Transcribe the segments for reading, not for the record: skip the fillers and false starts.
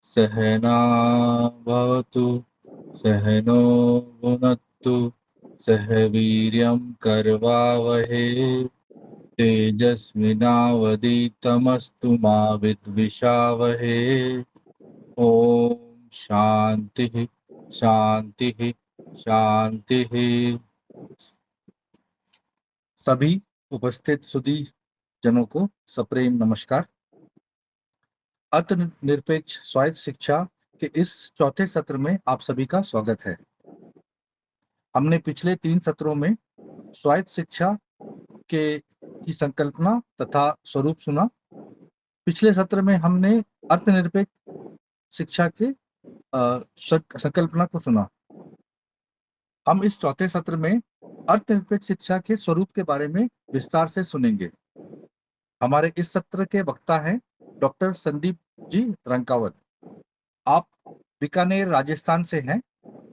सहना भवतु सहनो भुनक्तु सह वीर्यं करवावहै तेजस्विनावधीतमस्तु मा विद्विषावहै। ओम शांति शांति शांति। सभी उपस्थित सुधी जनों को सप्रेम नमस्कार। आत्मनिरपेक्ष स्वायत्त शिक्षा के इस चौथे सत्र में आप सभी का स्वागत है। हमने पिछले 3 सत्रों में स्वायत्त शिक्षा की संकल्पना तथा स्वरूप सुना। पिछले सत्र में हमने आत्मनिरपेक्ष शिक्षा के संकल्पना को सुना। हम इस चौथे सत्र में आत्मनिरपेक्ष शिक्षा के स्वरूप के बारे में विस्तार से सुनेंगे। हमारे इस सत्र के वक्ता हैं डॉक्टर संदीप जी रंकावत। आप बीकानेर राजस्थान से हैं।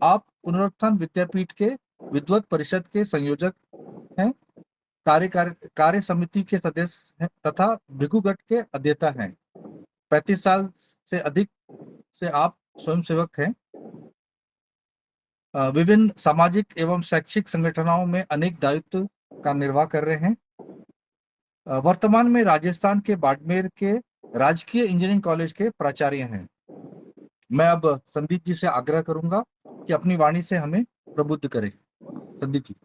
आप पुनरुत्थान विद्यापीठ के विद्वत परिषद के संयोजक हैं, कार्य समिति के सदस्य हैं तथा भृगुगढ़ के अध्येता हैं। 35 साल से अधिक से आप स्वयंसेवक हैं। विभिन्न सामाजिक एवं शैक्षिक संगठनों में अनेक दायित्व का निर्वाह कर रहे हैं। वर्तमान में राजस्थान के बाड़मेर के राजकीय इंजीनियरिंग कॉलेज के प्राचार्य हैं। मैं अब संदीप जी से आग्रह करूंगा कि अपनी वाणी से हमें प्रबुद्ध करें। संदीप जी।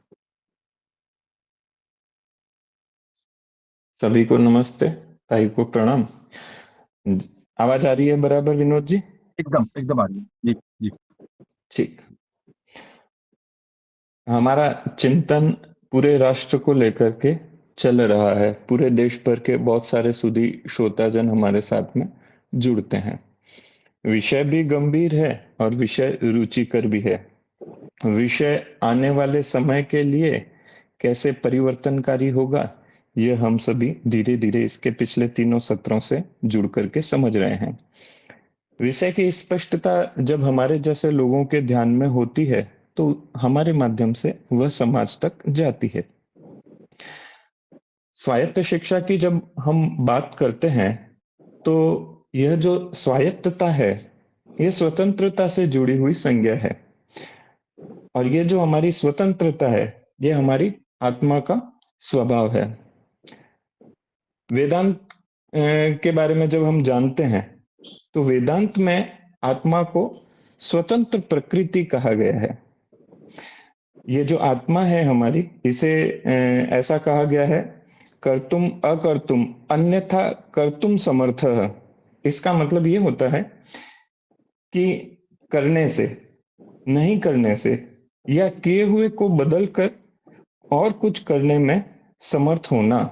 सभी को नमस्ते, ताई को प्रणाम। आवाज आ रही है बराबर विनोद जी? एकदम आ रही है जी जी। ठीक। हमारा चिंतन पूरे राष्ट्र को लेकर के चल रहा है। पूरे देश भर के बहुत सारे सुधी श्रोताजन हमारे साथ में जुड़ते हैं। विषय भी गंभीर है और विषय रुचिकर भी है। विषय आने वाले समय के लिए कैसे परिवर्तनकारी होगा, यह हम सभी धीरे धीरे इसके पिछले 3 सत्रों से जुड़ करके समझ रहे हैं। विषय की स्पष्टता जब हमारे जैसे लोगों के ध्यान में होती है तो हमारे माध्यम से वह समाज तक जाती है। स्वायत्त शिक्षा की जब हम बात करते हैं तो यह जो स्वायत्तता है, यह स्वतंत्रता से जुड़ी हुई संज्ञा है। और ये जो हमारी स्वतंत्रता है, यह हमारी आत्मा का स्वभाव है। वेदांत के बारे में जब हम जानते हैं तो वेदांत में आत्मा को स्वतंत्र प्रकृति कहा गया है। ये जो आत्मा है हमारी, इसे ऐसा कहा गया है, कर्तुम अकर्तुम अन्यथा कर्तुम समर्थ। इसका मतलब ये होता है कि करने से, नहीं करने से या किए हुए को बदल कर और कुछ करने में समर्थ होना।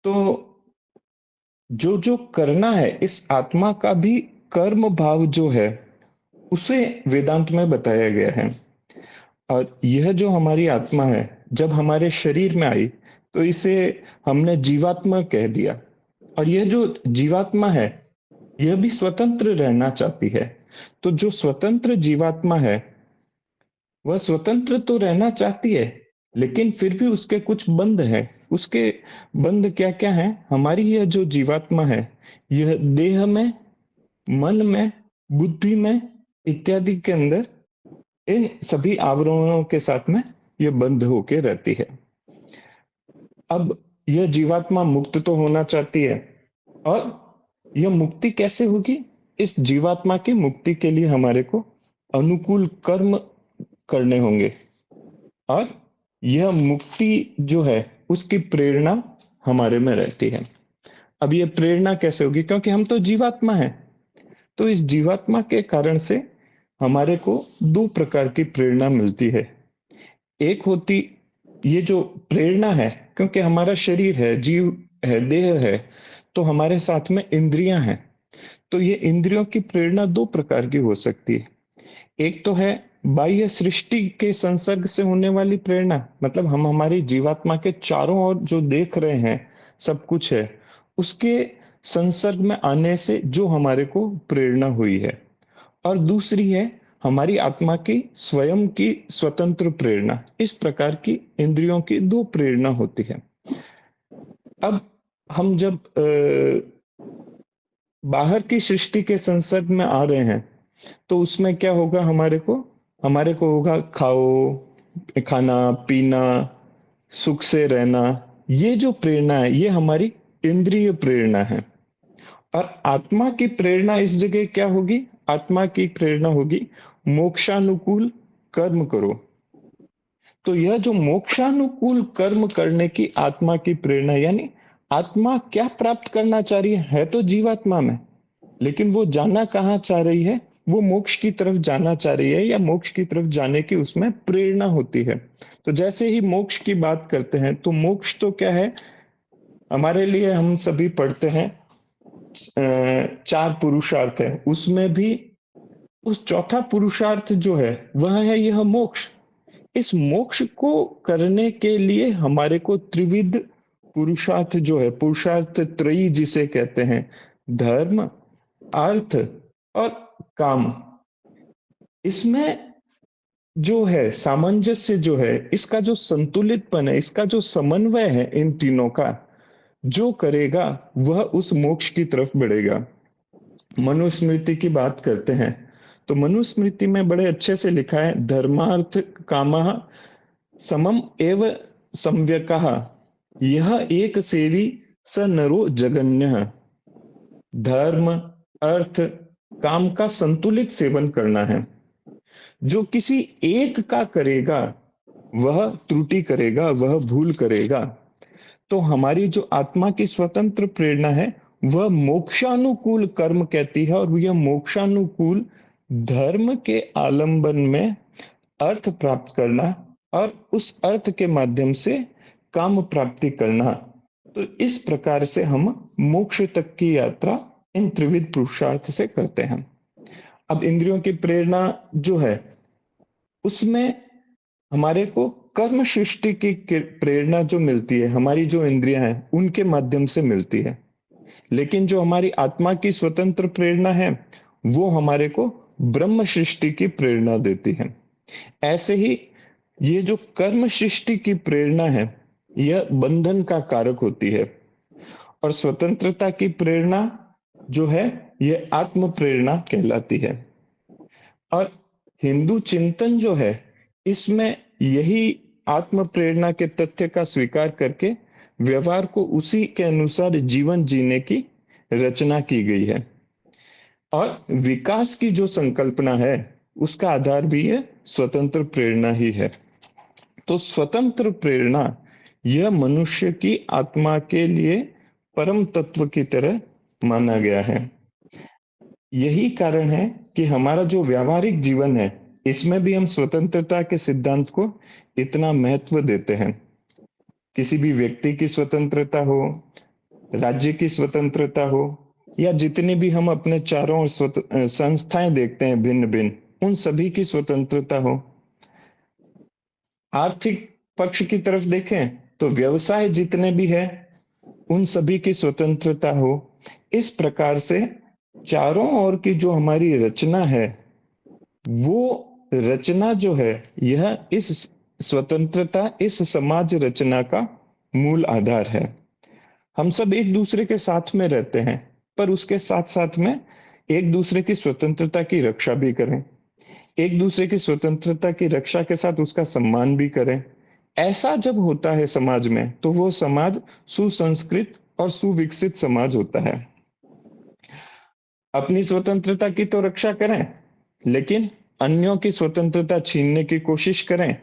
तो जो जो करना है, इस आत्मा का भी कर्म भाव जो है उसे वेदांत में बताया गया है। और यह जो हमारी आत्मा है, जब हमारे शरीर में आई तो इसे हमने जीवात्मा कह दिया। और यह जो जीवात्मा है, यह भी स्वतंत्र रहना चाहती है। तो जो स्वतंत्र जीवात्मा है, वह स्वतंत्र तो रहना चाहती है, लेकिन फिर भी उसके कुछ बंध है। उसके बंध क्या क्या है? हमारी यह जो जीवात्मा है, यह देह में, मन में, बुद्धि में इत्यादि के अंदर इन सभी आवरणों के साथ में यह बंध होके रहती है। अब यह जीवात्मा मुक्त तो होना चाहती है, और यह मुक्ति कैसे होगी? इस जीवात्मा की मुक्ति के लिए हमारे को अनुकूल कर्म करने होंगे, और यह मुक्ति जो है उसकी प्रेरणा हमारे में रहती है। अब यह प्रेरणा कैसे होगी? क्योंकि हम तो जीवात्मा हैं। तो इस जीवात्मा के कारण से हमारे को 2 प्रकार की प्रेरणा मिलती है। एक होती ये जो प्रेरणा है, क्योंकि हमारा शरीर है, जीव है, देह है, तो हमारे साथ में इंद्रियां हैं। तो ये इंद्रियों की प्रेरणा 2 प्रकार की हो सकती है। एक तो है बाह्य सृष्टि के संसर्ग से होने वाली प्रेरणा, मतलब हम हमारी जीवात्मा के चारों ओर जो देख रहे हैं सब कुछ है, उसके संसर्ग में आने से जो हमारे को प्रेरणा हुई है। और दूसरी है हमारी आत्मा की स्वयं की स्वतंत्र प्रेरणा। इस प्रकार की इंद्रियों की दो प्रेरणा होती है। अब हम जब बाहर की सृष्टि के संसर्ग में आ रहे हैं तो उसमें क्या होगा, हमारे को होगा खाओ, खाना पीना, सुख से रहना। ये जो प्रेरणा है ये हमारी इंद्रिय प्रेरणा है। और आत्मा की प्रेरणा इस जगह क्या होगी, आत्मा की प्रेरणा होगी मोक्षानुकूल कर्म करो। तो यह जो मोक्षानुकूल कर्म करने की आत्मा की प्रेरणा, यानी आत्मा क्या प्राप्त करना चाह रही है तो जीवात्मा में, लेकिन वो जाना कहाँ चाह रही है, वो मोक्ष की तरफ जाना चाह रही है, या मोक्ष की तरफ जाने की उसमें प्रेरणा होती है। तो जैसे ही मोक्ष की बात करते हैं तो मोक्ष तो क्या है, हमारे लिए हम सभी पढ़ते हैं चार पुरुषार्थ है, उसमें भी उस चौथा पुरुषार्थ जो है वह है यह मोक्ष। इस मोक्ष को करने के लिए हमारे को त्रिविध पुरुषार्थ जो है, पुरुषार्थ त्रयी जिसे कहते हैं, धर्म, अर्थ और काम, इसमें जो है सामंजस्य जो है, इसका जो संतुलितपन है, इसका जो समन्वय है, इन तीनों का जो करेगा वह उस मोक्ष की तरफ बढ़ेगा। मनुस्मृति की बात करते हैं तो मनुस्मृति में बड़े अच्छे से लिखा है, धर्मार्थ कामः समम एव सम्यकः, यह एक सेवी स नरो जगन्यः। धर्म, अर्थ, काम का संतुलित सेवन करना है। जो किसी एक का करेगा वह त्रुटि करेगा, वह भूल करेगा। तो हमारी जो आत्मा की स्वतंत्र प्रेरणा है वह मोक्षानुकूल कर्म कहती है, और यह मोक्षानुकूल धर्म के आलंबन में अर्थ प्राप्त करना और उस अर्थ के माध्यम से काम प्राप्ति करना। तो इस प्रकार से हम मोक्ष तक की यात्रा इन त्रिविध पुरुषार्थ से करते हैं। अब इंद्रियों की प्रेरणा जो है उसमें हमारे को कर्म सृष्टि की प्रेरणा जो मिलती है, हमारी जो इंद्रियां हैं उनके माध्यम से मिलती है। लेकिन जो हमारी आत्मा की स्वतंत्र प्रेरणा है वो हमारे को ब्रह्म सृष्टि की प्रेरणा देती है। ऐसे ही ये जो कर्म सृष्टि की प्रेरणा है यह बंधन का कारक होती है, और स्वतंत्रता की प्रेरणा जो है यह आत्म प्रेरणा कहलाती है। और हिंदू चिंतन जो है इसमें यही आत्म प्रेरणा के तथ्य का स्वीकार करके व्यवहार को उसी के अनुसार जीवन जीने की रचना की गई है। और विकास की जो संकल्पना है उसका आधार भी है स्वतंत्र प्रेरणा ही है। तो स्वतंत्र प्रेरणा यह मनुष्य की आत्मा के लिए परम तत्व की तरह माना गया है। यही कारण है कि हमारा जो व्यावहारिक जीवन है इसमें भी हम स्वतंत्रता के सिद्धांत को इतना महत्व देते हैं। किसी भी व्यक्ति की स्वतंत्रता हो, राज्य की स्वतंत्रता हो, या जितनी भी हम अपने चारों ओर संस्थाएं देखते हैं भिन्न भिन्न, उन सभी की स्वतंत्रता हो। आर्थिक पक्ष की तरफ देखें तो व्यवसाय जितने भी है उन सभी की स्वतंत्रता हो। इस प्रकार से चारों ओर की जो हमारी रचना है वो रचना जो है यह इस स्वतंत्रता, इस समाज रचना का मूल आधार है। हम सब एक दूसरे के साथ में रहते हैं, पर उसके साथ साथ में एक दूसरे की स्वतंत्रता की रक्षा भी करें, एक दूसरे की स्वतंत्रता की रक्षा के साथ उसका सम्मान भी करें। ऐसा जब होता है समाज में तो वो समाज सुसंस्कृत और सुविकसित समाज होता है। अपनी स्वतंत्रता की तो रक्षा करें, लेकिन अन्यों की स्वतंत्रता छीनने की कोशिश करें,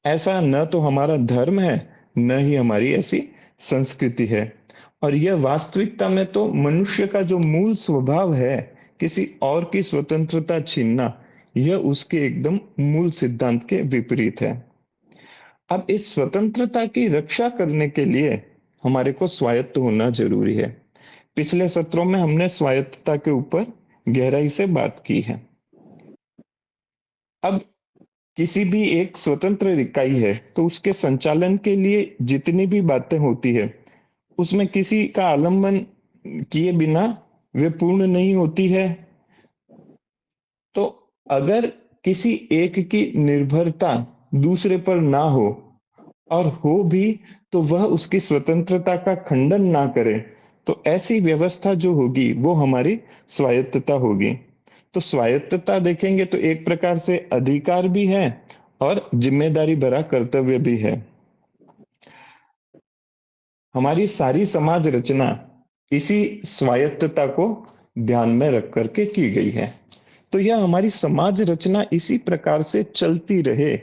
ऐसा न तो हमारा धर्म है न ही हमारी ऐसी संस्कृति है। और यह वास्तविकता में तो मनुष्य का जो मूल स्वभाव है, किसी और की स्वतंत्रता छीनना, यह उसके एकदम मूल सिद्धांत के विपरीत है। अब इस स्वतंत्रता की रक्षा करने के लिए हमारे को स्वायत्त होना जरूरी है। पिछले सत्रों में हमने स्वायत्तता के ऊपर गहराई से बात की है। अब किसी भी एक स्वतंत्र इकाई है तो उसके संचालन के लिए जितनी भी बातें होती है उसमें किसी का आलंबन किए बिना वे पूर्ण नहीं होती है। तो अगर किसी एक की निर्भरता दूसरे पर ना हो और हो भी तो वह उसकी स्वतंत्रता का खंडन ना करे, तो ऐसी व्यवस्था जो होगी वो हमारी स्वायत्तता होगी। तो स्वायत्तता देखेंगे तो एक प्रकार से अधिकार भी है और जिम्मेदारी भरा कर्तव्य भी है। हमारी सारी समाज रचना इसी स्वायत्तता को ध्यान में रख करके की गई है। तो यह हमारी समाज रचना इसी प्रकार से चलती रहे,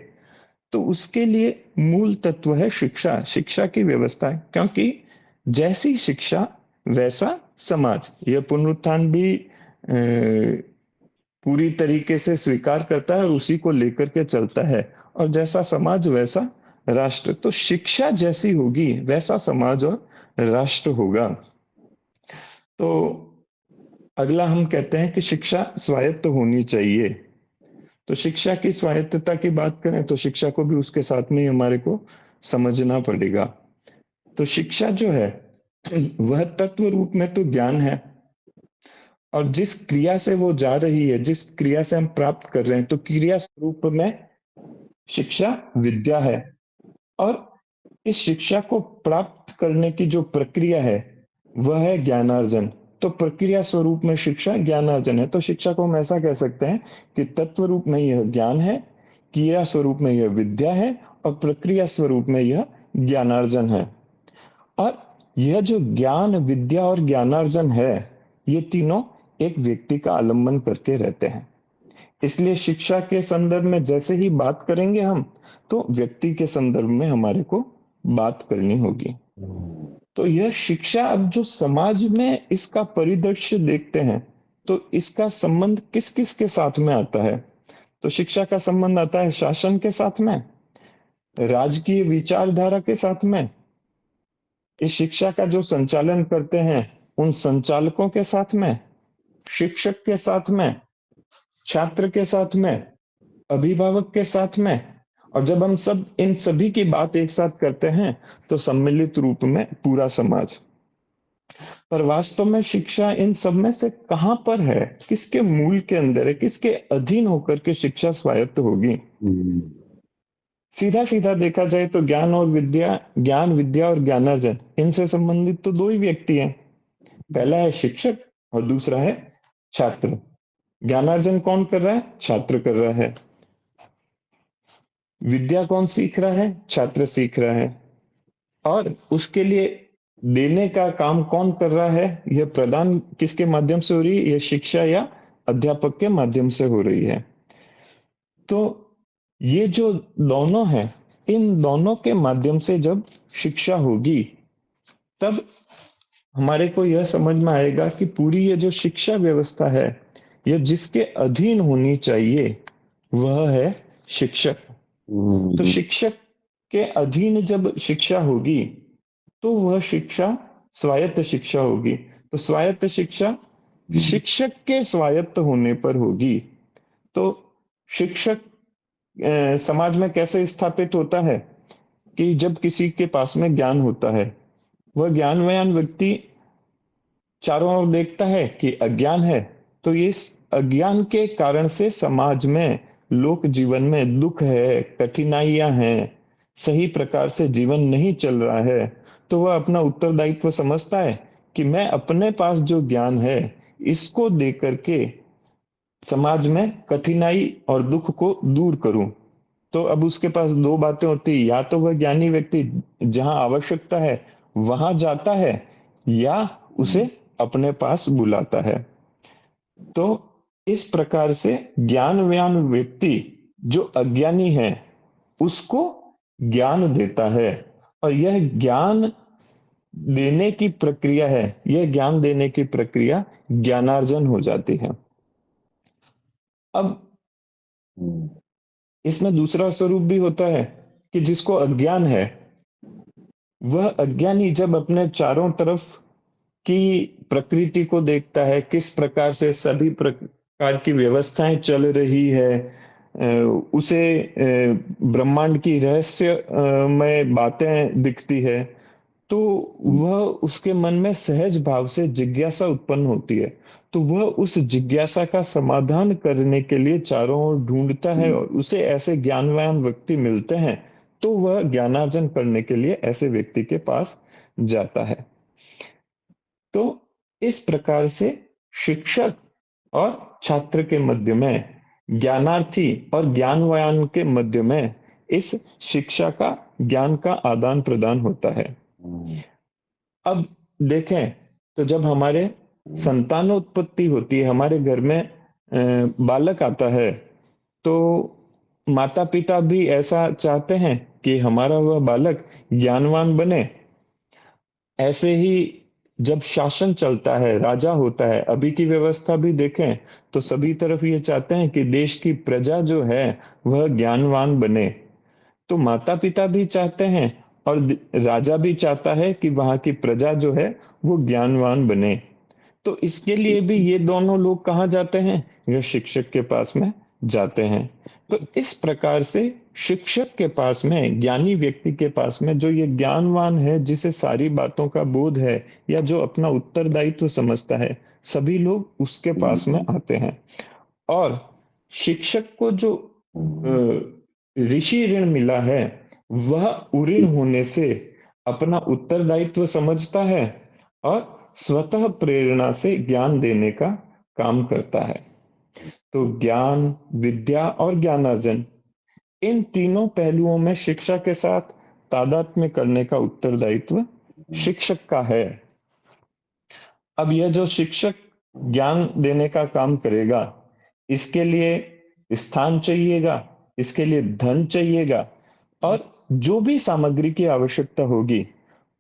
तो उसके लिए मूल तत्व है शिक्षा, शिक्षा की व्यवस्था है। क्योंकि जैसी शिक्षा वैसा समाज, यह पुनरुत्थान भी पूरी तरीके से स्वीकार करता है और उसी को लेकर के चलता है। और जैसा समाज वैसा राष्ट्र, तो शिक्षा जैसी होगी वैसा समाज और राष्ट्र होगा। तो अगला हम कहते हैं कि शिक्षा स्वायत्त होनी चाहिए। तो शिक्षा की स्वायत्तता की बात करें तो शिक्षा को भी उसके साथ में ही हमारे को समझना पड़ेगा। तो शिक्षा जो है वह तत्व रूप में तो ज्ञान है, और जिस क्रिया से वो जा रही है, जिस क्रिया से हम प्राप्त कर रहे हैं, तो क्रिया स्वरूप में शिक्षा विद्या है। और इस शिक्षा को प्राप्त करने की जो प्रक्रिया है वह है ज्ञानार्जन। तो प्रक्रिया स्वरूप में शिक्षा ज्ञानार्जन है। तो शिक्षा को हम ऐसा कह सकते हैं कि तत्व रूप में यह ज्ञान है, क्रिया स्वरूप में यह विद्या है, और प्रक्रिया स्वरूप में यह ज्ञानार्जन है। और यह जो ज्ञान, विद्या और ज्ञानार्जन है, ये तीनों एक व्यक्ति का आलंबन करके रहते हैं। इसलिए शिक्षा के संदर्भ में जैसे ही बात करेंगे हम, तो व्यक्ति के संदर्भ में हमारे को बात करनी होगी। तो यह शिक्षा, अब जो समाज में इसका परिदृश्य देखते हैं, तो इसका संबंध किस किस के साथ में आता है? तो शिक्षा का संबंध आता है शासन के साथ में, राजकीय विचारधारा के साथ में, इस शिक्षा का जो संचालन करते हैं उन संचालकों के साथ में, शिक्षक के साथ में, छात्र के साथ में, अभिभावक के साथ में। और जब हम सब इन सभी की बात एक साथ करते हैं तो सम्मिलित रूप में पूरा समाज। पर वास्तव में शिक्षा इन सब में से कहां पर है, किसके मूल के अंदर है, किसके अधीन होकर के शिक्षा स्वायत्त होगी? सीधा सीधा देखा जाए तो ज्ञान और विद्या, ज्ञान विद्या और ज्ञानार्जन, इनसे संबंधित तो दो ही व्यक्ति हैं। पहला है शिक्षक और दूसरा है छात्र। ज्ञानार्जन कौन कर रहा है? छात्र कर रहा है। विद्या कौन सीख रहा है? छात्र सीख रहा है। और उसके लिए देने का काम कौन कर रहा है? यह प्रदान किसके माध्यम से हो रही है? यह शिक्षा या अध्यापक के माध्यम से हो रही है। तो ये जो दोनों हैं, इन दोनों के माध्यम से जब शिक्षा होगी, तब हमारे को यह समझ में आएगा कि पूरी ये जो शिक्षा व्यवस्था है, यह जिसके अधीन होनी चाहिए वह है शिक्षक। तो शिक्षक के अधीन जब शिक्षा होगी तो वह शिक्षा स्वायत्त शिक्षा होगी। तो स्वायत्त शिक्षा शिक्षक के स्वायत्त होने पर होगी। तो शिक्षक समाज में कैसे स्थापित होता है कि जब किसी के पास में ज्ञान होता है, वह ज्ञानवान व्यक्ति चारों ओर देखता है कि अज्ञान है, तो इस अज्ञान के कारण से समाज में, लोक जीवन में दुख है, कठिनाइयां हैं, सही प्रकार से जीवन नहीं चल रहा है। तो वह अपना उत्तरदायित्व समझता है कि मैं अपने पास जो ज्ञान है इसको दे करके समाज में कठिनाई और दुख को दूर करूं। तो अब उसके पास दो बातें होती, या तो वह ज्ञानी व्यक्ति जहां आवश्यकता है वहां जाता है, या उसे अपने पास बुलाता है। तो इस प्रकार से ज्ञानवान व्यक्ति जो अज्ञानी है उसको ज्ञान देता है, और यह ज्ञान देने की प्रक्रिया है, यह ज्ञान देने की प्रक्रिया ज्ञानार्जन हो जाती है। अब इसमें दूसरा स्वरूप भी होता है कि जिसको अज्ञान है, वह अज्ञानी जब अपने चारों तरफ की प्रकृति को देखता है, किस प्रकार से सभी प्रकार की व्यवस्थाएं चल रही है, उसे ब्रह्मांड की रहस्य में बातें दिखती है, तो वह उसके मन में सहज भाव से जिज्ञासा उत्पन्न होती है। तो वह उस जिज्ञासा का समाधान करने के लिए चारों ओर ढूंढता है और उसे ऐसे ज्ञानवान व्यक्ति मिलते हैं, तो वह ज्ञानार्जन करने के लिए ऐसे व्यक्ति के पास जाता है। तो इस प्रकार से शिक्षक और छात्र के मध्य में, ज्ञानार्थी और ज्ञानवान के मध्य में इस शिक्षा का, ज्ञान का आदान प्रदान होता है। अब देखें तो जब हमारे संतानोत्पत्ति होती है, हमारे घर में बालक आता है, तो माता पिता भी ऐसा चाहते हैं कि हमारा वह बालक ज्ञानवान बने। ऐसे ही जब शासन चलता है, राजा होता है, अभी की व्यवस्था भी देखें तो सभी तरफ ये चाहते हैं कि देश की प्रजा जो है वह ज्ञानवान बने। तो माता पिता भी चाहते हैं और राजा भी चाहता है कि वहां की प्रजा जो है वो ज्ञानवान बने। तो इसके लिए भी ये दोनों लोग कहाँ जाते हैं? यह शिक्षक के पास में जाते हैं। तो इस प्रकार से शिक्षक के पास में, ज्ञानी व्यक्ति के पास में, जो ये ज्ञानवान है, जिसे सारी बातों का बोध है या जो अपना उत्तरदायित्व समझता है, सभी लोग उसके पास में आते हैं। और शिक्षक को जो ऋषि ऋण मिला है, वह उऋण होने से अपना उत्तरदायित्व समझता है और स्वतः प्रेरणा से ज्ञान देने का काम करता है। तो ज्ञान, विद्या और ज्ञानार्जन, इन तीनों पहलुओं में शिक्षा के साथ तादात्म्य करने का उत्तरदायित्व शिक्षक का है। अब यह जो शिक्षक ज्ञान देने का काम करेगा, इसके लिए स्थान चाहिएगा, इसके लिए धन चाहिएगा, और जो भी सामग्री की आवश्यकता होगी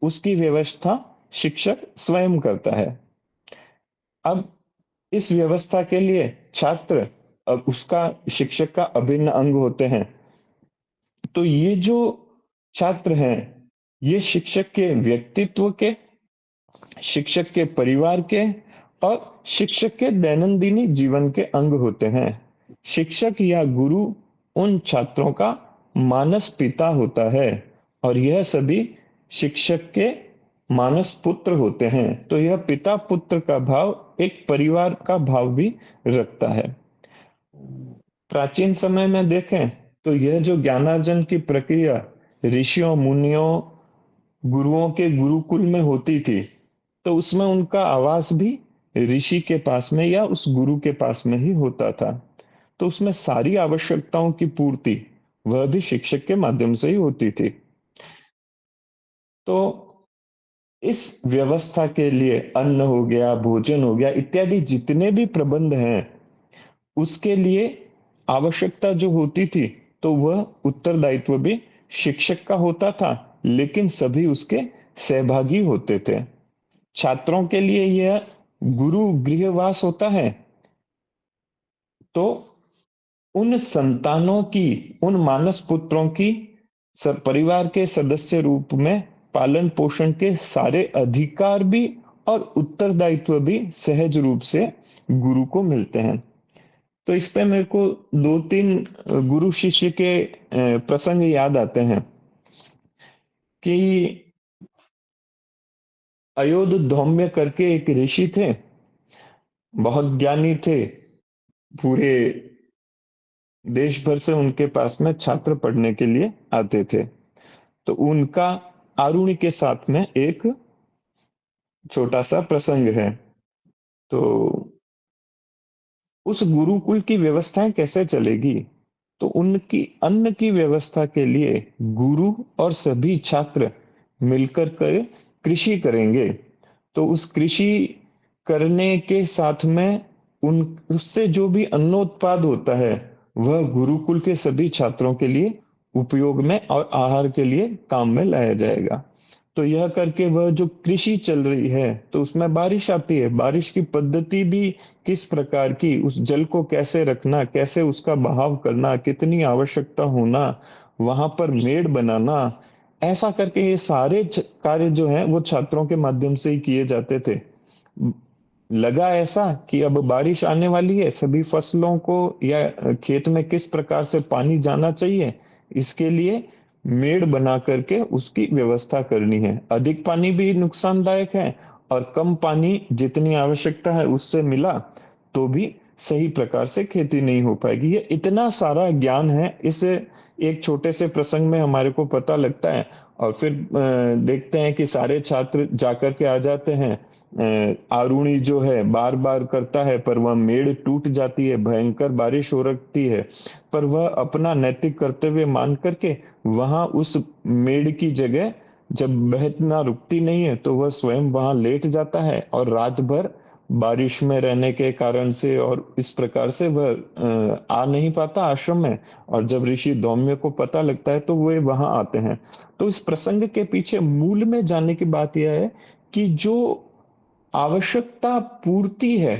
उसकी व्यवस्था शिक्षक स्वयं करता है। अब इस व्यवस्था के लिए छात्र, अब उसका, शिक्षक का अभिन्न अंग होते हैं। तो ये जो छात्र हैं, ये शिक्षक के व्यक्तित्व के, शिक्षक के परिवार के और शिक्षक के दैनंदिनी जीवन के अंग होते हैं। शिक्षक या गुरु उन छात्रों का मानस पिता होता है और यह सभी शिक्षक के मानस पुत्र होते हैं। तो यह पिता पुत्र का भाव एक परिवार का भाव भी रखता है। प्राचीन समय में देखें तो यह जो ज्ञानार्जन की प्रक्रिया ऋषियों, मुनियों, गुरुओं के गुरुकुल में होती थी, तो उसमें उनका आवास भी ऋषि के पास में या उस गुरु के पास में ही होता था। तो उसमें सारी आवश्यकताओं की पूर्ति वह भी शिक्षक के माध्यम से ही होती थी। तो इस व्यवस्था के लिए अन्न हो गया, भोजन हो गया, इत्यादि जितने भी प्रबंध हैं, उसके लिए आवश्यकता जो होती थी, तो वह उत्तरदायित्व भी शिक्षक का होता था, लेकिन सभी उसके सहभागी होते थे। छात्रों के लिए यह गुरु गृहवास होता है। तो उन संतानों की, उन मानस पुत्रों की परिवार के सदस्य रूप में पालन पोषण के सारे अधिकार भी और उत्तरदायित्व भी सहज रूप से गुरु को मिलते हैं। तो इस पे मेरे को दो तीन गुरु शिष्य के प्रसंग याद आते हैं कि अयोध धौम्य करके एक ऋषि थे, बहुत ज्ञानी थे। पूरे देश भर से उनके पास में छात्र पढ़ने के लिए आते थे। तो उनका आरुणि के साथ में एक छोटा सा प्रसंग है। तो उस गुरुकुल की व्यवस्थाएं कैसे चलेगी? तो उनकी अन्न की व्यवस्था के लिए गुरु और सभी छात्र मिलकर कर कृषि करेंगे। तो उस कृषि करने के साथ में उन उससे जो भी अन्नोत्पाद होता है, वह गुरुकुल के सभी छात्रों के लिए उपयोग में और आहार के लिए काम में लाया जाएगा। तो यह करके वह जो कृषि चल रही है, तो उसमें बारिश आती है, बारिश की पद्धति भी किस प्रकार की, उस जल को कैसे रखना, कैसे उसका बहाव करना, कितनी आवश्यकता होना, वहां पर मेड़ बनाना, ऐसा करके ये सारे कार्य जो हैं वो छात्रों के माध्यम से ही किए जाते थे। लगा ऐसा कि अब बारिश आने वाली है, सभी फसलों को या खेत में किस प्रकार से पानी जाना चाहिए, इसके लिए मेड़ बना करके उसकी व्यवस्था करनी है। अधिक पानी भी नुकसानदायक है, और कम पानी जितनी आवश्यकता है उससे मिला तो भी सही प्रकार से खेती नहीं हो पाएगी। ये इतना सारा ज्ञान है, इस एक छोटे से प्रसंग में हमारे को पता लगता है। और फिर देखते हैं कि सारे छात्र जाकर के आ जाते हैं। आरुणि जो है बार बार करता है, पर वह मेड़ टूट जाती है, भयंकर बारिश हो रखती है, पर वह अपना नैतिक कर्तव्य मान करके वहां उस मेड़ की जगह, जब बहना रुकती नहीं है तो वह स्वयं वहां लेट जाता है, और रात भर बारिश में रहने के कारण से और इस प्रकार से वह आ नहीं पाता आश्रम में। और जब ऋषि धौम्य को पता लगता है तो वे वहां आते हैं। तो इस प्रसंग के पीछे मूल में जानने की बात यह है कि जो आवश्यकता पूर्ति है,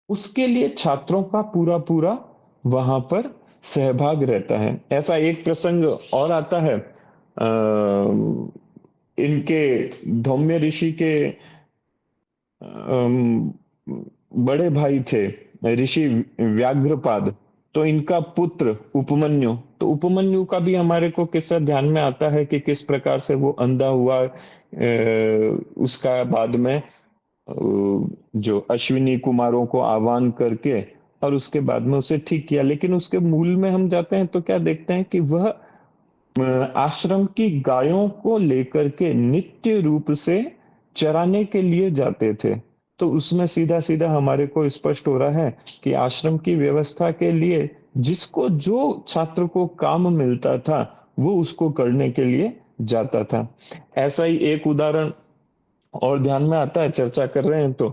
उसके लिए छात्रों का पूरा पूरा वहां पर सहभाग रहता है। ऐसा एक प्रसंग और आता है, इनके धौम्य ऋषि के अम, बड़े भाई थे ऋषि व्याघ्रपाद। तो इनका पुत्र उपमन्यु, तो उपमन्यु का भी हमारे को किस्सा ध्यान में आता है कि किस प्रकार से वो अंधा हुआ। उसका बाद में जो अश्विनी कुमारों को आह्वान करके और उसके बाद में उसे ठीक किया। लेकिन उसके मूल में हम जाते हैं तो क्या देखते हैं कि वह आश्रम की गायों को लेकर के नित्य रूप से चराने के लिए जाते थे। तो उसमें सीधा सीधा हमारे को स्पष्ट हो रहा है कि आश्रम की व्यवस्था के लिए जिसको जो छात्र को काम मिलता था वो उसको करने के लिए जाता था। ऐसा ही एक उदाहरण और ध्यान में आता है, चर्चा कर रहे हैं तो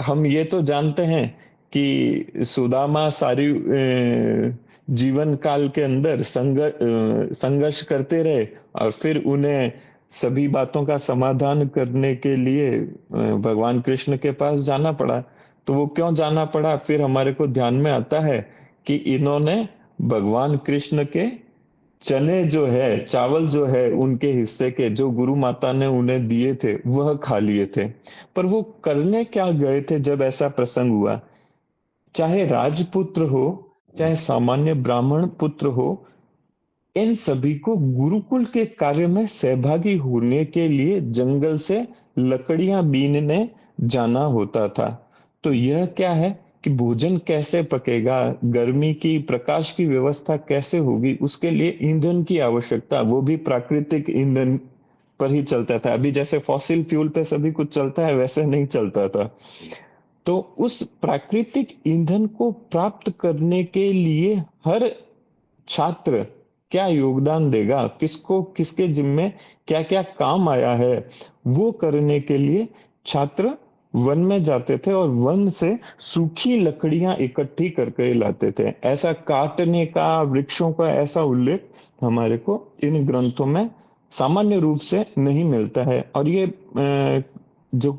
हम ये तो जानते हैं कि सुदामा सारी जीवन काल के अंदर संघर्ष करते रहे, और फिर उन्हें सभी बातों का समाधान करने के लिए भगवान कृष्ण के पास जाना पड़ा। तो वो क्यों जाना पड़ा, फिर हमारे को ध्यान में आता है कि इन्होंने भगवान कृष्ण के चने जो है, चावल जो है उनके हिस्से के, जो गुरु माता ने उन्हें दिए थे वह खा लिए थे। पर वो करने क्या गए थे जब ऐसा प्रसंग हुआ? चाहे राजपुत्र हो, चाहे सामान्य ब्राह्मण पुत्र हो, इन सभी को गुरुकुल के कार्य में सहभागी होने के लिए जंगल से लकड़ियां बीनने जाना होता था। तो यह क्या है कि भोजन कैसे पकेगा, गर्मी की प्रकाश की व्यवस्था कैसे होगी, उसके लिए ईंधन की आवश्यकता, वो भी प्राकृतिक ईंधन पर ही चलता था। अभी जैसे फॉसिल फ्यूल पे सभी कुछ चलता है वैसे नहीं चलता था। तो उस प्राकृतिक ईंधन को प्राप्त करने के लिए हर छात्र क्या योगदान देगा, किसको किसके जिम्मे क्या क्या काम आया है, वो करने के लिए छात्र वन में जाते थे और वन से सूखी लकड़ियां इकट्ठी करके लाते थे। ऐसा काटने का, वृक्षों का ऐसा उल्लेख हमारे को इन ग्रंथों में सामान्य रूप से नहीं मिलता है। और ये जो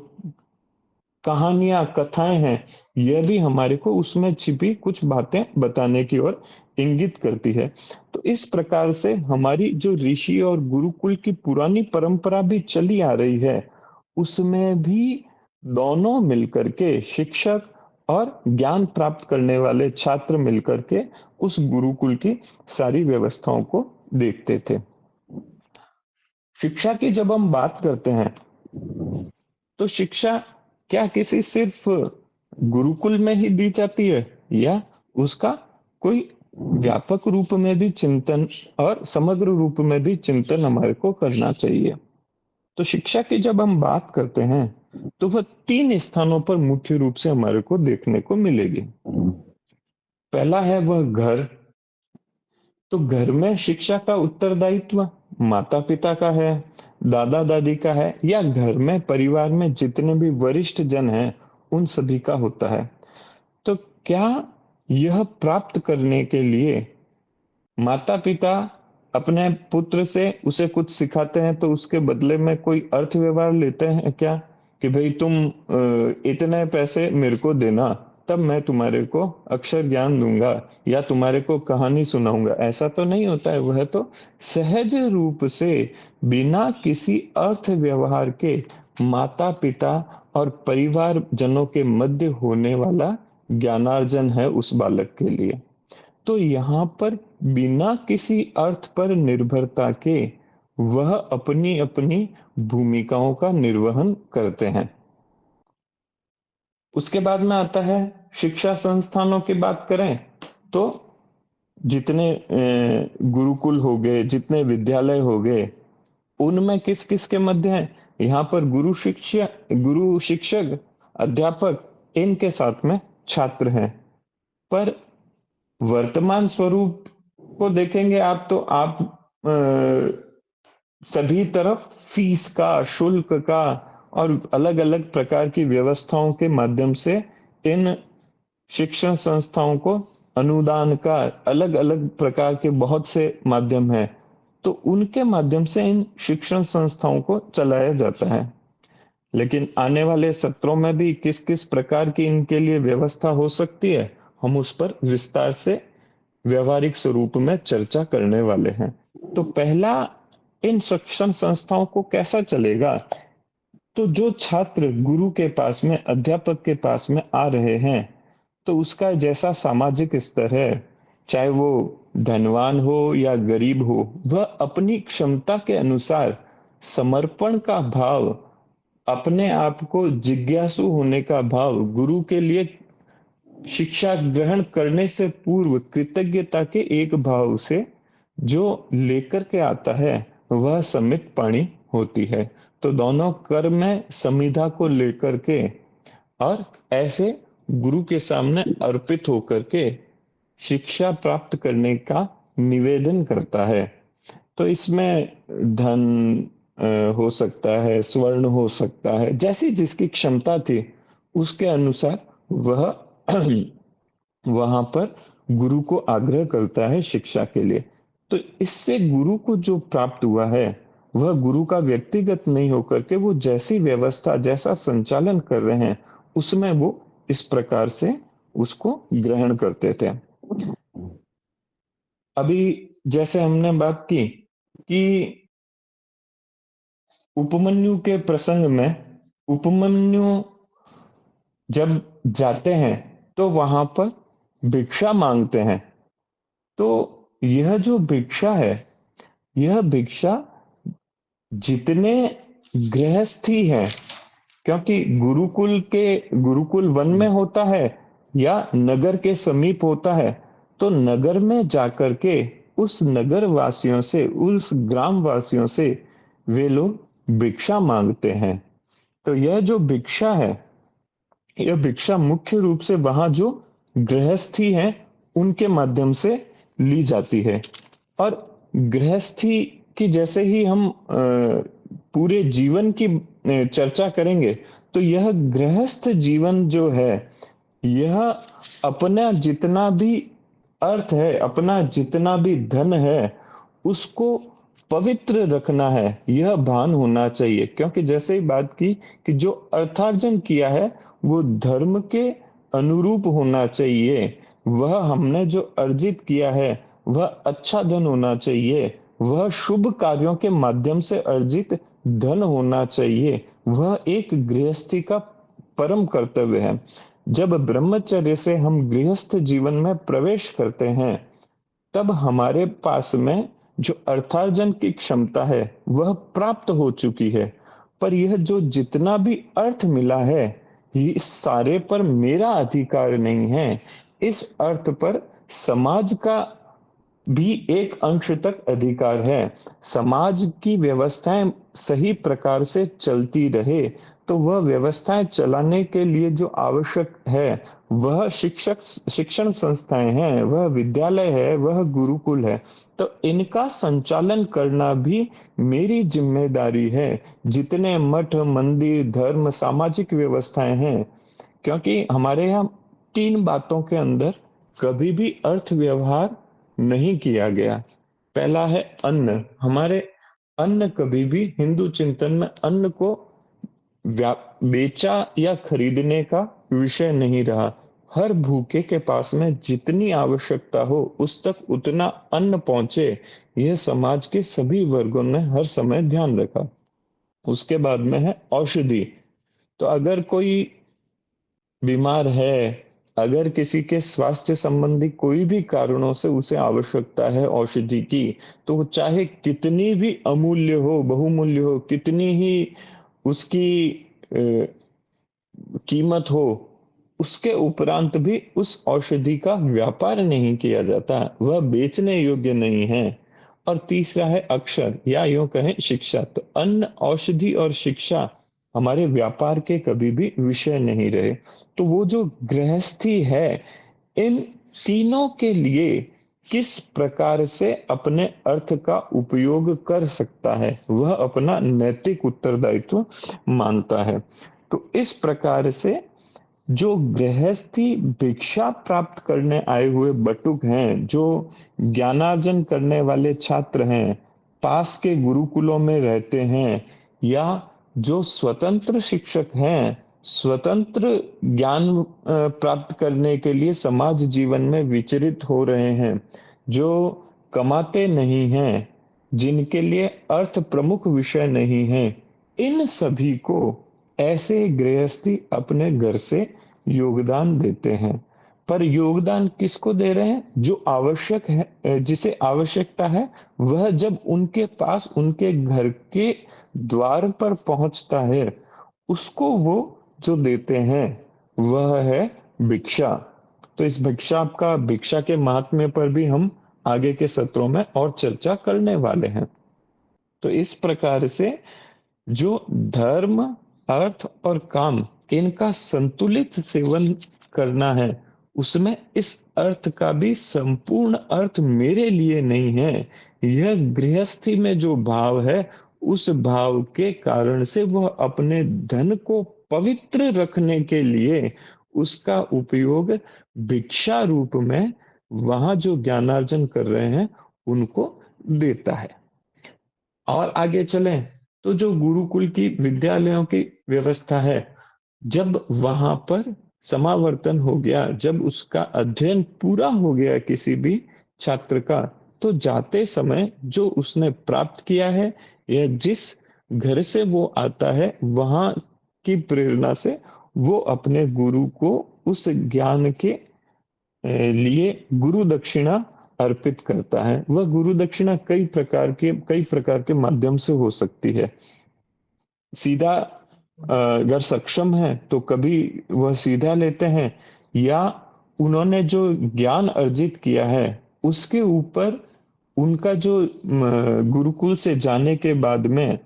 कहानियां, कथाएं हैं, यह भी हमारे को उसमें छिपी कुछ बातें बताने की ओर इंगित करती है। तो इस प्रकार से हमारी जो ऋषि और गुरुकुल की पुरानी परंपरा भी चली आ रही है, उसमें भी दोनों मिलकर के, शिक्षक और ज्ञान प्राप्त करने वाले छात्र मिलकर के उस गुरुकुल की सारी व्यवस्थाओं को देखते थे। शिक्षा की जब हम बात करते हैं तो शिक्षा क्या किसी सिर्फ गुरुकुल में ही दी जाती है, या उसका कोई व्यापक रूप में भी चिंतन और समग्र रूप में भी चिंतन हमारे को करना चाहिए? तो शिक्षा की जब हम बात करते हैं तो वह तीन स्थानों पर मुख्य रूप से हमारे को देखने को मिलेगी। पहला है वह घर। तो घर में शिक्षा का उत्तरदायित्व माता पिता का है, दादा दादी का है, या घर में परिवार में जितने भी वरिष्ठ जन हैं उन सभी का होता है। तो क्या यह प्राप्त करने के लिए माता पिता अपने पुत्र से उसे कुछ सिखाते हैं तो उसके बदले में कोई अर्थ व्यवहार लेते हैं क्या, कि भाई तुम इतने पैसे मेरे को देना, तब मैं तुम्हारे को अक्षर ज्ञान दूंगा या तुम्हारे को कहानी सुनाऊंगा? ऐसा तो नहीं होता है। वह तो सहज रूप से बिना किसी अर्थ व्यवहार के माता पिता और परिवार जनों के मध्य होने वाला ज्ञानार्जन है उस बालक के लिए। तो यहाँ पर बिना किसी अर्थ पर निर्भरता के वह अपनी अपनी भूमिकाओं का निर्वहन करते हैं। उसके बाद में आता है शिक्षा संस्थानों की बात करें तो जितने गुरुकुल हो गए, जितने विद्यालय हो गए, उनमें किस किस के मध्य है? यहाँ पर गुरु शिक्षक अध्यापक इनके साथ में छात्र हैं। पर वर्तमान स्वरूप को देखेंगे आप तो आप सभी तरफ फीस का, शुल्क का और अलग अलग प्रकार की व्यवस्थाओं के माध्यम से इन शिक्षण संस्थाओं को अनुदान का अलग अलग प्रकार के बहुत से माध्यम है, तो उनके माध्यम से इन शिक्षण संस्थाओं को चलाया जाता है। लेकिन आने वाले सत्रों में भी किस किस प्रकार की इनके लिए व्यवस्था हो सकती है, हम उस पर विस्तार से व्यवहारिक स्वरूप में चर्चा करने वाले हैं। तो पहला, इन शिक्षण संस्थाओं को कैसा चलेगा? तो जो छात्र गुरु के पास में, अध्यापक के पास में आ रहे हैं, तो उसका जैसा सामाजिक स्तर है, चाहे वो धनवान हो या गरीब हो, वह अपनी क्षमता के अनुसार समर्पण का भाव, अपने आप को जिज्ञासु होने का भाव, गुरु के लिए शिक्षा ग्रहण करने से पूर्व कृतज्ञता के एक भाव से जो लेकर के आता है, वह समित पाणी होती है। तो दोनों कर्म में समिधा को लेकर के और ऐसे गुरु के सामने अर्पित होकर के शिक्षा प्राप्त करने का निवेदन करता है। तो इसमें धन हो सकता है, स्वर्ण हो सकता है, जैसी जिसकी क्षमता थी उसके अनुसार वह वहां पर गुरु को आग्रह करता है शिक्षा के लिए। तो इससे गुरु को जो प्राप्त हुआ है, वह गुरु का व्यक्तिगत नहीं होकर के वो जैसी व्यवस्था, जैसा संचालन कर रहे हैं, उसमें वो इस प्रकार से उसको ग्रहण करते थे। अभी जैसे हमने बात की कि उपमन्यु के प्रसंग में, उपमन्यु जब जाते हैं तो वहां पर भिक्षा मांगते हैं। तो यह जो भिक्षा है, यह भिक्षा जितने गृहस्थी हैं, क्योंकि गुरुकुल वन में होता है या नगर के समीप होता है, तो नगर में जाकर के उस नगर वासियों से, उस ग्राम वासियों से वे लोग भिक्षा मांगते हैं। तो यह जो भिक्षा है, यह भिक्षा मुख्य रूप से वहां जो गृहस्थी है उनके माध्यम से ली जाती है। और गृहस्थी की जैसे ही हम पूरे जीवन की चर्चा करेंगे, तो यह गृहस्थ जीवन जो है, यह अपना जितना भी अर्थ है, अपना जितना भी धन है, उसको पवित्र रखना है, यह भान होना चाहिए। क्योंकि जैसे ही बात की कि जो अर्थार्जन किया है वो धर्म के अनुरूप होना चाहिए, वह हमने जो अर्जित किया है वह अच्छा धन होना चाहिए, वह शुभ कार्यों के माध्यम से अर्जित धन होना चाहिए, वह एक गृहस्थी का परम कर्तव्य है। जब ब्रह्मचर्य से हम गृहस्थ जीवन में प्रवेश करते हैं, तब हमारे पास में जो अर्थार्जन की क्षमता है वह प्राप्त हो चुकी है। पर यह जो जितना भी अर्थ मिला है, इस सारे पर मेरा अधिकार नहीं है। इस अर्थ पर समाज का भी एक अंश तक अधिकार है। समाज की व्यवस्थाएं सही प्रकार से चलती रहे, तो वह व्यवस्थाएं चलाने के लिए जो आवश्यक है, वह शिक्षण संस्थाएं हैं, वह विद्यालय है, वह गुरुकुल है। तो इनका संचालन करना भी मेरी जिम्मेदारी है। जितने मठ, मंदिर, धर्म, सामाजिक व्यवस्थाएं हैं, क्योंकि हमारे यहाँ 3 बातों के अंदर कभी भी अर्थ व्यवहार नहीं किया गया। पहला है अन्न। हमारे अन्न कभी भी हिंदू चिंतन में अन्न को बेचा या खरीदने का विषय नहीं रहा। हर भूखे के पास में जितनी आवश्यकता हो उस तक उतना अन्न पहुंचे, यह समाज के सभी वर्गों ने हर समय ध्यान रखा। उसके बाद में है औषधि। तो अगर कोई बीमार है, अगर किसी के स्वास्थ्य संबंधी कोई भी कारणों से उसे आवश्यकता है औषधि की, तो वो चाहे कितनी भी अमूल्य हो, बहुमूल्य हो, कितनी ही उसकी अ, कीमत हो, उसके उपरांत भी उस औषधि का व्यापार नहीं किया जाता, वह बेचने योग्य नहीं है। और तीसरा है अक्षर, या यूं कहें शिक्षा। तो अन्न, औषधि और शिक्षा हमारे व्यापार के कभी भी विषय नहीं रहे। तो वो जो गृहस्थी है, इन तीनों के लिए किस प्रकार से अपने अर्थ का उपयोग कर सकता है, वह अपना नैतिक उत्तरदायित्व मानता है। तो इस प्रकार से जो गृहस्थी भिक्षा प्राप्त करने आए हुए बटुक हैं, जो ज्ञानार्जन करने वाले छात्र हैं, पास के गुरुकुलों में रहते हैं, या जो स्वतंत्र शिक्षक हैं, स्वतंत्र ज्ञान प्राप्त करने के लिए समाज जीवन में विचरित हो रहे हैं, जो कमाते नहीं हैं, जिनके लिए अर्थ प्रमुख विषय नहीं है, इन सभी को ऐसे गृहस्थी अपने घर से योगदान देते हैं। पर योगदान किसको दे रहे हैं? जो आवश्यक है, जिसे आवश्यकता है, वह जब उनके पास, उनके घर के द्वार पर पहुंचता है, उसको वो जो देते हैं वह है भिक्षा। तो इस भिक्षा के महात्म्य पर भी हम आगे के सत्रों में और चर्चा करने वाले हैं। तो इस प्रकार से जो धर्म, अर्थ और काम, इनका संतुलित सेवन करना है, उसमें इस अर्थ का भी संपूर्ण अर्थ मेरे लिए नहीं है। यह गृहस्थी में जो भाव है, उस भाव के कारण से वह अपने धन को पवित्र रखने के लिए उसका उपयोग भिक्षा रूप में वहां जो ज्ञानार्जन कर रहे हैं उनको देता है। और आगे चलें तो जो गुरुकुल की विद्यालयों की व्यवस्था है, जब वहां पर समावर्तन हो गया, जब उसका अध्ययन पूरा हो गया किसी भी छात्र का, तो जाते समय जो उसने प्राप्त किया है, या जिस घर से वो आता है, वहां की प्रेरणा से वो अपने गुरु को उस ज्ञान के लिए गुरु दक्षिणा अर्पित करता है। वह गुरु दक्षिणा कई प्रकार के माध्यम से हो सकती है। सीधा अगर सक्षम है तो कभी वह सीधा लेते हैं, या उन्होंने जो ज्ञान अर्जित किया है उसके ऊपर उनका जो गुरुकुल से जाने के बाद में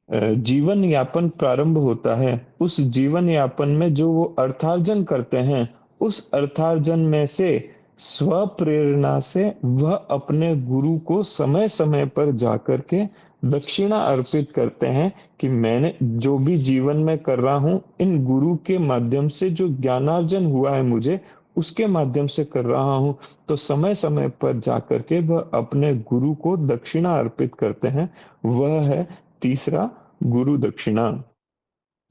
जीवन यापन प्रारंभ होता है, उस जीवन यापन में जो वो अर्थार्जन करते हैं, उस अर्थार्जन में से स्व प्रेरणा से वह अपने गुरु को समय समय पर जाकर के दक्षिणा अर्पित करते हैं कि मैंने जो भी जीवन में कर रहा हूं, इन गुरु के माध्यम से जो ज्ञानार्जन हुआ है मुझे, उसके माध्यम से कर रहा हूं। तो समय समय पर जाकर के वह अपने गुरु को दक्षिणा अर्पित करते हैं। वह है तीसरा गुरु दक्षिणा।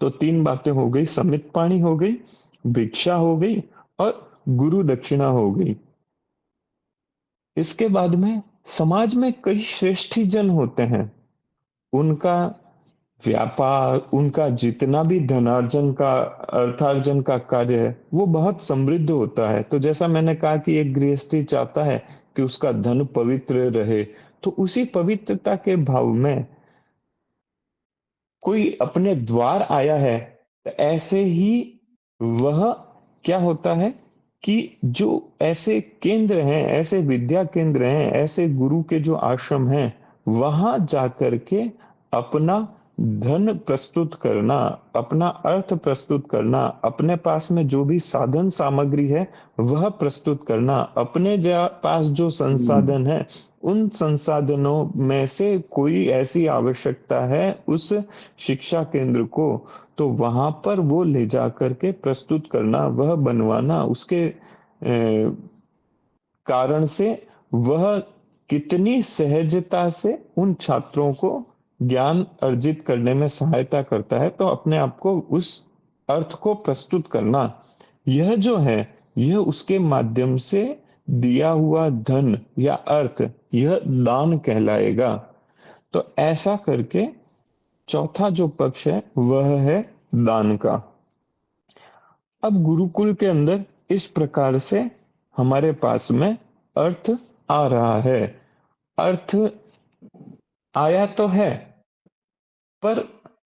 तो तीन बातें हो गई, समित पाणी हो गई, भिक्षा हो गई, और गुरु दक्षिणा हो गई। इसके बाद में समाज में कई श्रेष्ठी जन होते हैं, उनका व्यापार, उनका जितना भी धनार्जन का, अर्थार्जन का कार्य है, वो बहुत समृद्ध होता है। तो जैसा मैंने कहा कि एक गृहस्थी चाहता है कि उसका धन पवित्र रहे, तो उसी पवित्रता के भाव में कोई अपने द्वार आया है, तो ऐसे ही वह क्या होता है कि जो ऐसे केंद्र हैं, ऐसे विद्या केंद्र हैं, ऐसे गुरु के जो आश्रम हैं, वहां जाकर के अपना धन प्रस्तुत करना, अपना अर्थ प्रस्तुत करना, अपने पास में जो भी साधन सामग्री है वह प्रस्तुत करना, अपने पास जो संसाधन है, उन संसाधनों में से कोई ऐसी आवश्यकता है उस शिक्षा केंद्र को, तो वहां पर वो ले जा करके प्रस्तुत करना, वह बनवाना, उसके कारण से वह कितनी सहजता से उन छात्रों को ज्ञान अर्जित करने में सहायता करता है। तो अपने आप को उस अर्थ को प्रस्तुत करना, यह जो है, यह उसके माध्यम से दिया हुआ धन या अर्थ, यह दान कहलाएगा। तो ऐसा करके चौथा जो पक्ष है वह है दान का। अब गुरुकुल के अंदर इस प्रकार से हमारे पास में अर्थ आ रहा है। अर्थ आया तो है, पर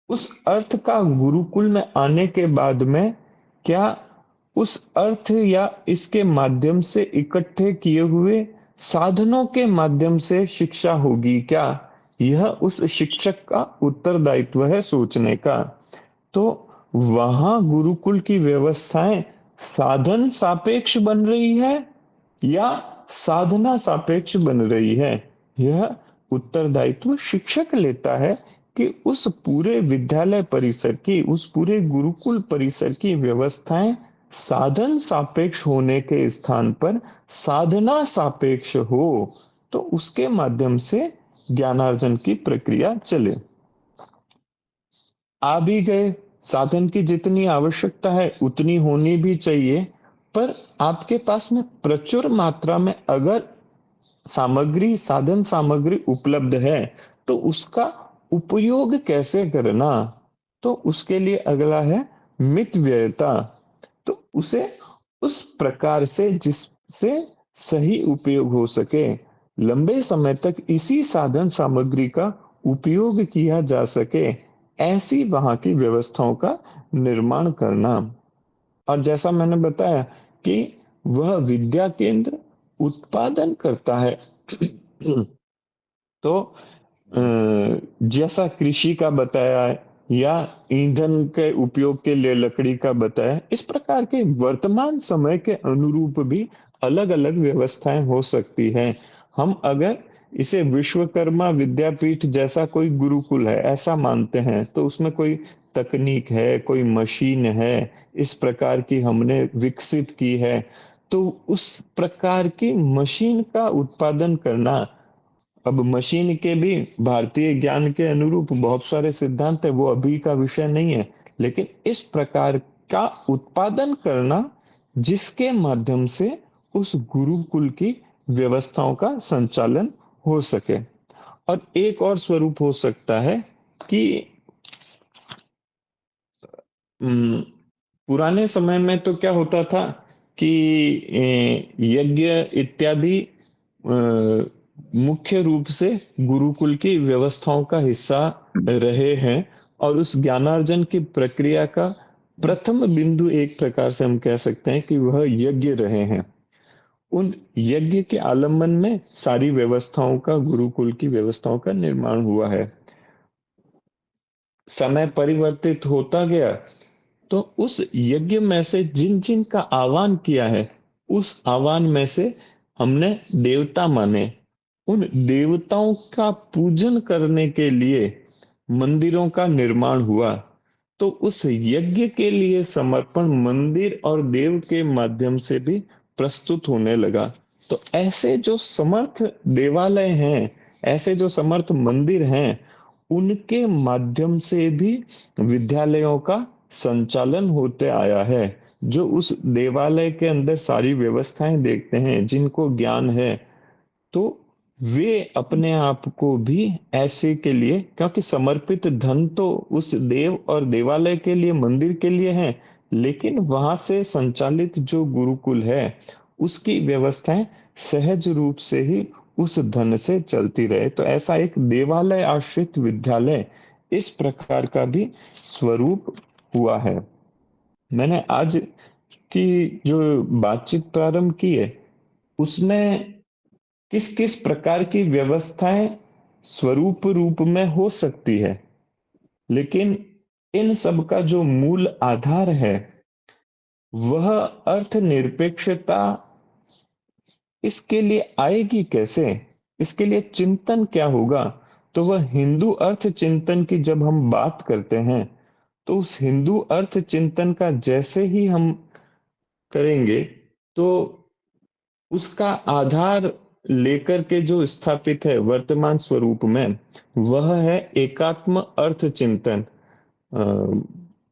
उस अर्थ का गुरुकुल में आने के बाद में क्या उस अर्थ या इसके माध्यम से इकट्ठे किए हुए साधनों के माध्यम से शिक्षा होगी क्या? यह उस शिक्षक का उत्तरदायित्व है सोचने का। तो वहां गुरुकुल की व्यवस्थाएं साधन सापेक्ष बन रही है या साधना सापेक्ष बन रही है, यह उत्तरदायित्व शिक्षक लेता है कि उस पूरे विद्यालय परिसर की, उस पूरे गुरुकुल परिसर की व्यवस्थाएं साधन सापेक्ष होने के स्थान पर साधना सापेक्ष हो, तो उसके माध्यम से ज्ञानार्जन की प्रक्रिया चले। आ भी गए, साधन की जितनी आवश्यकता है उतनी होनी भी चाहिए, पर आपके पास में प्रचुर मात्रा में अगर सामग्री, साधन सामग्री उपलब्ध है तो उसका उपयोग कैसे करना, तो उसके लिए अगला है मित व्ययता। तो उसे उस प्रकार से जिससे सही उपयोग हो सके, लंबे समय तक इसी साधन सामग्री का उपयोग किया जा सके, ऐसी वहां की व्यवस्थाओं का निर्माण करना। और जैसा मैंने बताया कि वह विद्या केंद्र उत्पादन करता है तो जैसा कृषि का बताया है या ईंधन के उपयोग के लिए लकड़ी का बताया, इस प्रकार के वर्तमान समय के अनुरूप भी अलग अलग व्यवस्थाएं हो सकती हैं। हम अगर इसे विश्वकर्मा विद्यापीठ जैसा कोई गुरुकुल है ऐसा मानते हैं, तो उसमें कोई तकनीक है, कोई मशीन है, इस प्रकार की हमने विकसित की है, तो उस प्रकार की मशीन का उत्पादन करना। अब मशीन के भी भारतीय ज्ञान के अनुरूप बहुत सारे सिद्धांत है, वो अभी का विषय नहीं है, लेकिन इस प्रकार का उत्पादन करना जिसके माध्यम से उस गुरुकुल की व्यवस्थाओं का संचालन हो सके। और एक और स्वरूप हो सकता है कि उम, पुराने समय में तो क्या होता था कि यज्ञ इत्यादि मुख्य रूप से गुरुकुल की व्यवस्थाओं का हिस्सा रहे हैं, और उस ज्ञानार्जन की प्रक्रिया का प्रथम बिंदु एक प्रकार से हम कह सकते हैं कि वह यज्ञ रहे हैं। उन यज्ञ के आलंबन में सारी व्यवस्थाओं का, गुरुकुल की व्यवस्थाओं का निर्माण हुआ है। समय परिवर्तित होता गया तो उस यज्ञ में से जिन जिन का आह्वान किया है, उस आह्वान में से हमने देवता माने, उन देवताओं का पूजन करने के लिए मंदिरों का निर्माण हुआ। तो उस यज्ञ के लिए समर्पण मंदिर और देव के माध्यम से भी प्रस्तुत होने लगा। तो ऐसे जो समर्थ देवालय हैं, ऐसे जो समर्थ मंदिर हैं, उनके माध्यम से भी विद्यालयों का संचालन होते आया है। जो उस देवालय के अंदर सारी व्यवस्थाएं देखते हैं, जिनको ज्ञान है, तो वे अपने आप को भी ऐसे के लिए, क्योंकि समर्पित धन तो उस देव और देवालय के लिए, मंदिर के लिए है, लेकिन वहां से संचालित जो गुरुकुल है उसकी व्यवस्थाएं सहज रूप से ही उस धन से चलती रहे। तो ऐसा एक देवालय आश्रित विद्यालय इस प्रकार का भी स्वरूप हुआ है। मैंने आज की जो बातचीत प्रारंभ की है उसमें किस किस प्रकार की व्यवस्थाएं स्वरूप रूप में हो सकती है, लेकिन इन सब का जो मूल आधार है वह अर्थ निरपेक्षता इसके लिए आएगी कैसे, इसके लिए चिंतन क्या होगा। तो वह हिंदू अर्थ चिंतन की जब हम बात करते हैं, तो उस हिंदू अर्थ चिंतन का जैसे ही हम करेंगे, तो उसका आधार लेकर के जो स्थापित है वर्तमान स्वरूप में, वह है एकात्म अर्थ चिंतन।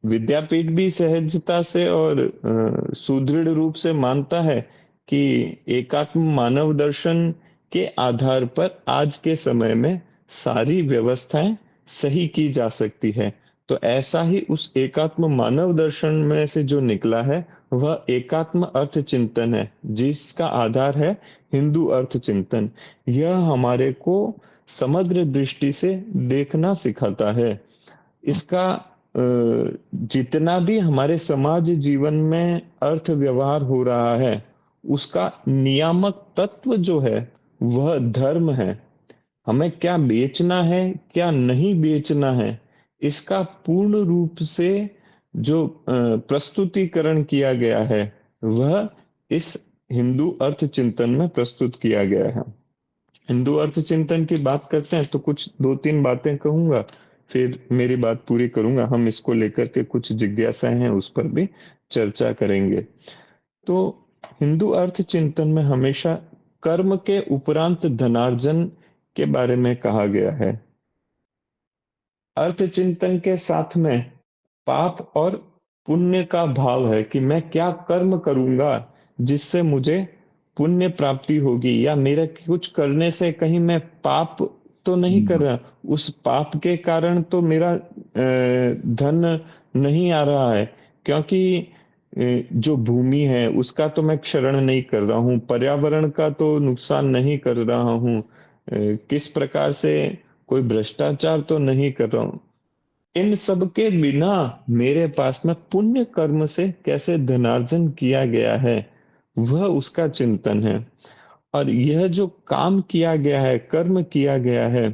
विद्यापीठ भी सहजता से और सुदृढ़ रूप से मानता है कि एकात्म मानव दर्शन के आधार पर आज के समय में सारी व्यवस्थाएं सही की जा सकती है। तो ऐसा ही उस एकात्म मानव दर्शन में से जो निकला है वह एकात्म अर्थ चिंतन है, जिसका आधार है हिंदू अर्थ चिंतन। यह हमारे को समग्र दृष्टि से देखना सिखाता है। इसका जितना भी हमारे समाज जीवन में अर्थ व्यवहार हो रहा है, उसका नियामक तत्व जो है वह धर्म है। हमें क्या बेचना है, क्या नहीं बेचना है, इसका पूर्ण रूप से जो प्रस्तुतिकरण किया गया है वह इस हिंदू अर्थ चिंतन में प्रस्तुत किया गया है। हिंदू अर्थ चिंतन की बात करते हैं तो कुछ दो तीन बातें कहूंगा, फिर मेरी बात पूरी करूंगा। हम इसको लेकर के कुछ जिज्ञासाएं हैं उस पर भी चर्चा करेंगे। तो हिंदू अर्थ चिंतन में हमेशा कर्म के उपरांत धनार्जन के बारे में कहा गया है। अर्थ चिंतन के साथ में पाप और पुण्य का भाव है कि मैं क्या कर्म करूंगा जिससे मुझे पुण्य प्राप्ति होगी, या मेरे कुछ करने से कहीं मैं पाप तो नहीं कर रहा, उस पाप के कारण तो मेरा धन नहीं आ रहा है, क्योंकि जो भूमि है उसका तो मैं क्षरण नहीं कर रहा हूँ, पर्यावरण का तो नुकसान नहीं कर रहा हूँ, किस प्रकार से कोई भ्रष्टाचार तो नहीं कर रहा हूँ। इन सब के बिना मेरे पास में पुण्य कर्म से कैसे धनार्जन किया गया है वह उसका चिंतन है। और यह जो काम किया गया है, कर्म किया गया है,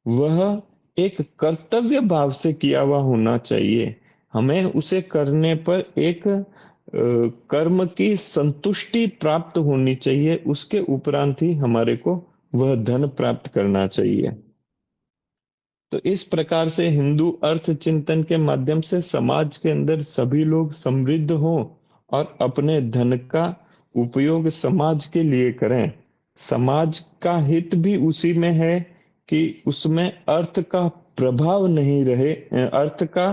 वह एक कर्तव्य भाव से किया हुआ होना चाहिए। हमें उसे करने पर एक कर्म की संतुष्टि प्राप्त होनी चाहिए, उसके उपरांत ही हमारे को वह धन प्राप्त करना चाहिए। तो इस प्रकार से हिंदू अर्थ चिंतन के माध्यम से समाज के अंदर सभी लोग समृद्ध हों और अपने धन का उपयोग समाज के लिए करें। समाज का हित भी उसी में है कि उसमें अर्थ का प्रभाव नहीं रहे, अर्थ का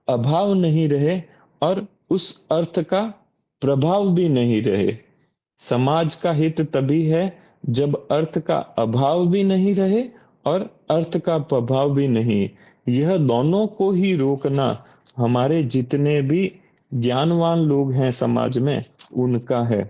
अभाव नहीं रहे और उस अर्थ का प्रभाव भी नहीं रहे। समाज का हित तभी है जब अर्थ का अभाव भी नहीं रहे और अर्थ का प्रभाव भी नहीं। यह दोनों को ही रोकना हमारे जितने भी ज्ञानवान लोग हैं समाज में उनका है।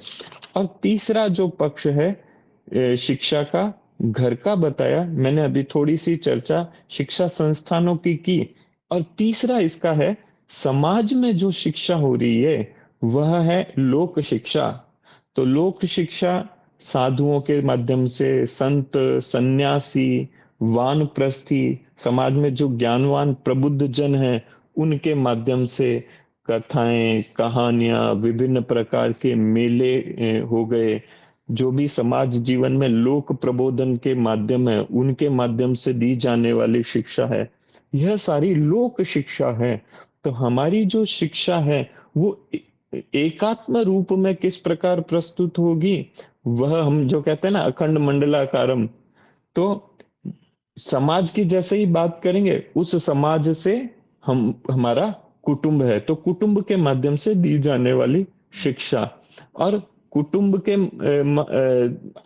और तीसरा जो पक्ष है शिक्षा का, घर का बताया मैंने, अभी थोड़ी सी चर्चा शिक्षा संस्थानों की। और तीसरा इसका है समाज में जो शिक्षा हो रही है वह है लोक शिक्षा। तो लोक शिक्षा साधुओं के माध्यम से, संत, सन्यासी, वानप्रस्थी, समाज में जो ज्ञानवान प्रबुद्ध जन हैं उनके माध्यम से कथाएं, कहानियां, विभिन्न प्रकार के मेले हो गए, जो भी समाज जीवन में लोक प्रबोधन के माध्यम है उनके माध्यम से दी जाने वाली शिक्षा है, यह सारी लोक शिक्षा है। तो हमारी जो शिक्षा है वो एकात्म रूप में किस प्रकार प्रस्तुत होगी, वह हम जो कहते हैं ना अखंड मंडलाकारम। तो समाज की जैसे ही बात करेंगे, उस समाज से हम हमारा कुटुंब है, तो कुटुंब के माध्यम से दी जाने वाली शिक्षा, और कुटुंब के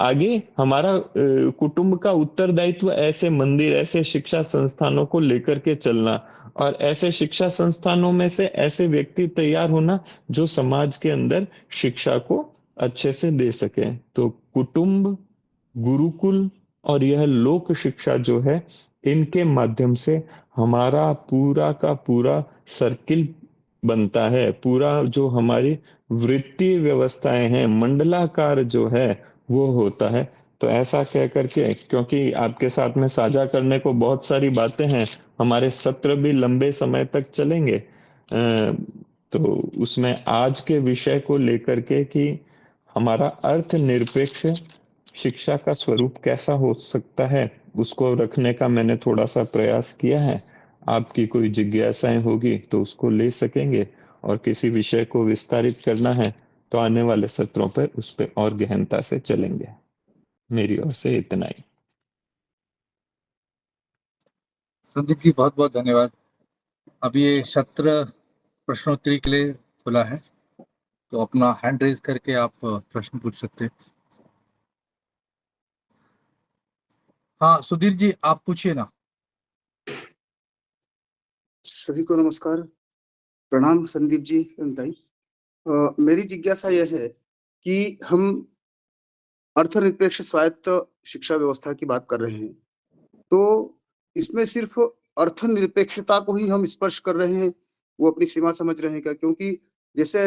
आगे हमारा कुटुंब का उत्तरदायित्व ऐसे मंदिर, ऐसे शिक्षा संस्थानों को लेकर के चलना, और ऐसे शिक्षा संस्थानों में से ऐसे व्यक्ति तैयार होना जो समाज के अंदर शिक्षा को अच्छे से दे सके। तो कुटुंब, गुरुकुल और यह लोक शिक्षा जो है, इनके माध्यम से हमारा पूरा का पूरा सर्किल बनता है। पूरा जो हमारी वृत्तीय व्यवस्थाएं हैं, मंडलाकार जो है वो होता है। तो ऐसा कह करके, क्योंकि आपके साथ में साझा करने को बहुत सारी बातें हैं, हमारे सत्र भी लंबे समय तक चलेंगे, तो उसमें आज के विषय को लेकर के कि हमारा अर्थ निरपेक्ष शिक्षा का स्वरूप कैसा हो सकता है, उसको रखने का मैंने थोड़ा सा प्रयास किया है। आपकी कोई जिज्ञासाएं होगी तो उसको ले सकेंगे, और किसी विषय को विस्तारित करना है तो आने वाले सत्रों पर उस पर और गहनता से चलेंगे। मेरी ओर से इतना ही। संदीप जी बहुत बहुत धन्यवाद। अब ये सत्र प्रश्नोत्तरी के लिए खुला है, तो अपना हैंड रेज करके आप प्रश्न पूछ सकते हैं। हाँ सुधीर जी, आप पूछिए ना। सभी को नमस्कार, प्रणाम संदीप जी दाई। मेरी जिज्ञासा यह है कि हम अर्थनिरपेक्ष स्वायत्त शिक्षा व्यवस्था की बात कर रहे हैं, तो इसमें सिर्फ अर्थनिरपेक्षता को ही हम स्पर्श कर रहे हैं, वो अपनी सीमा समझ रहे हैं क्या? क्योंकि जैसे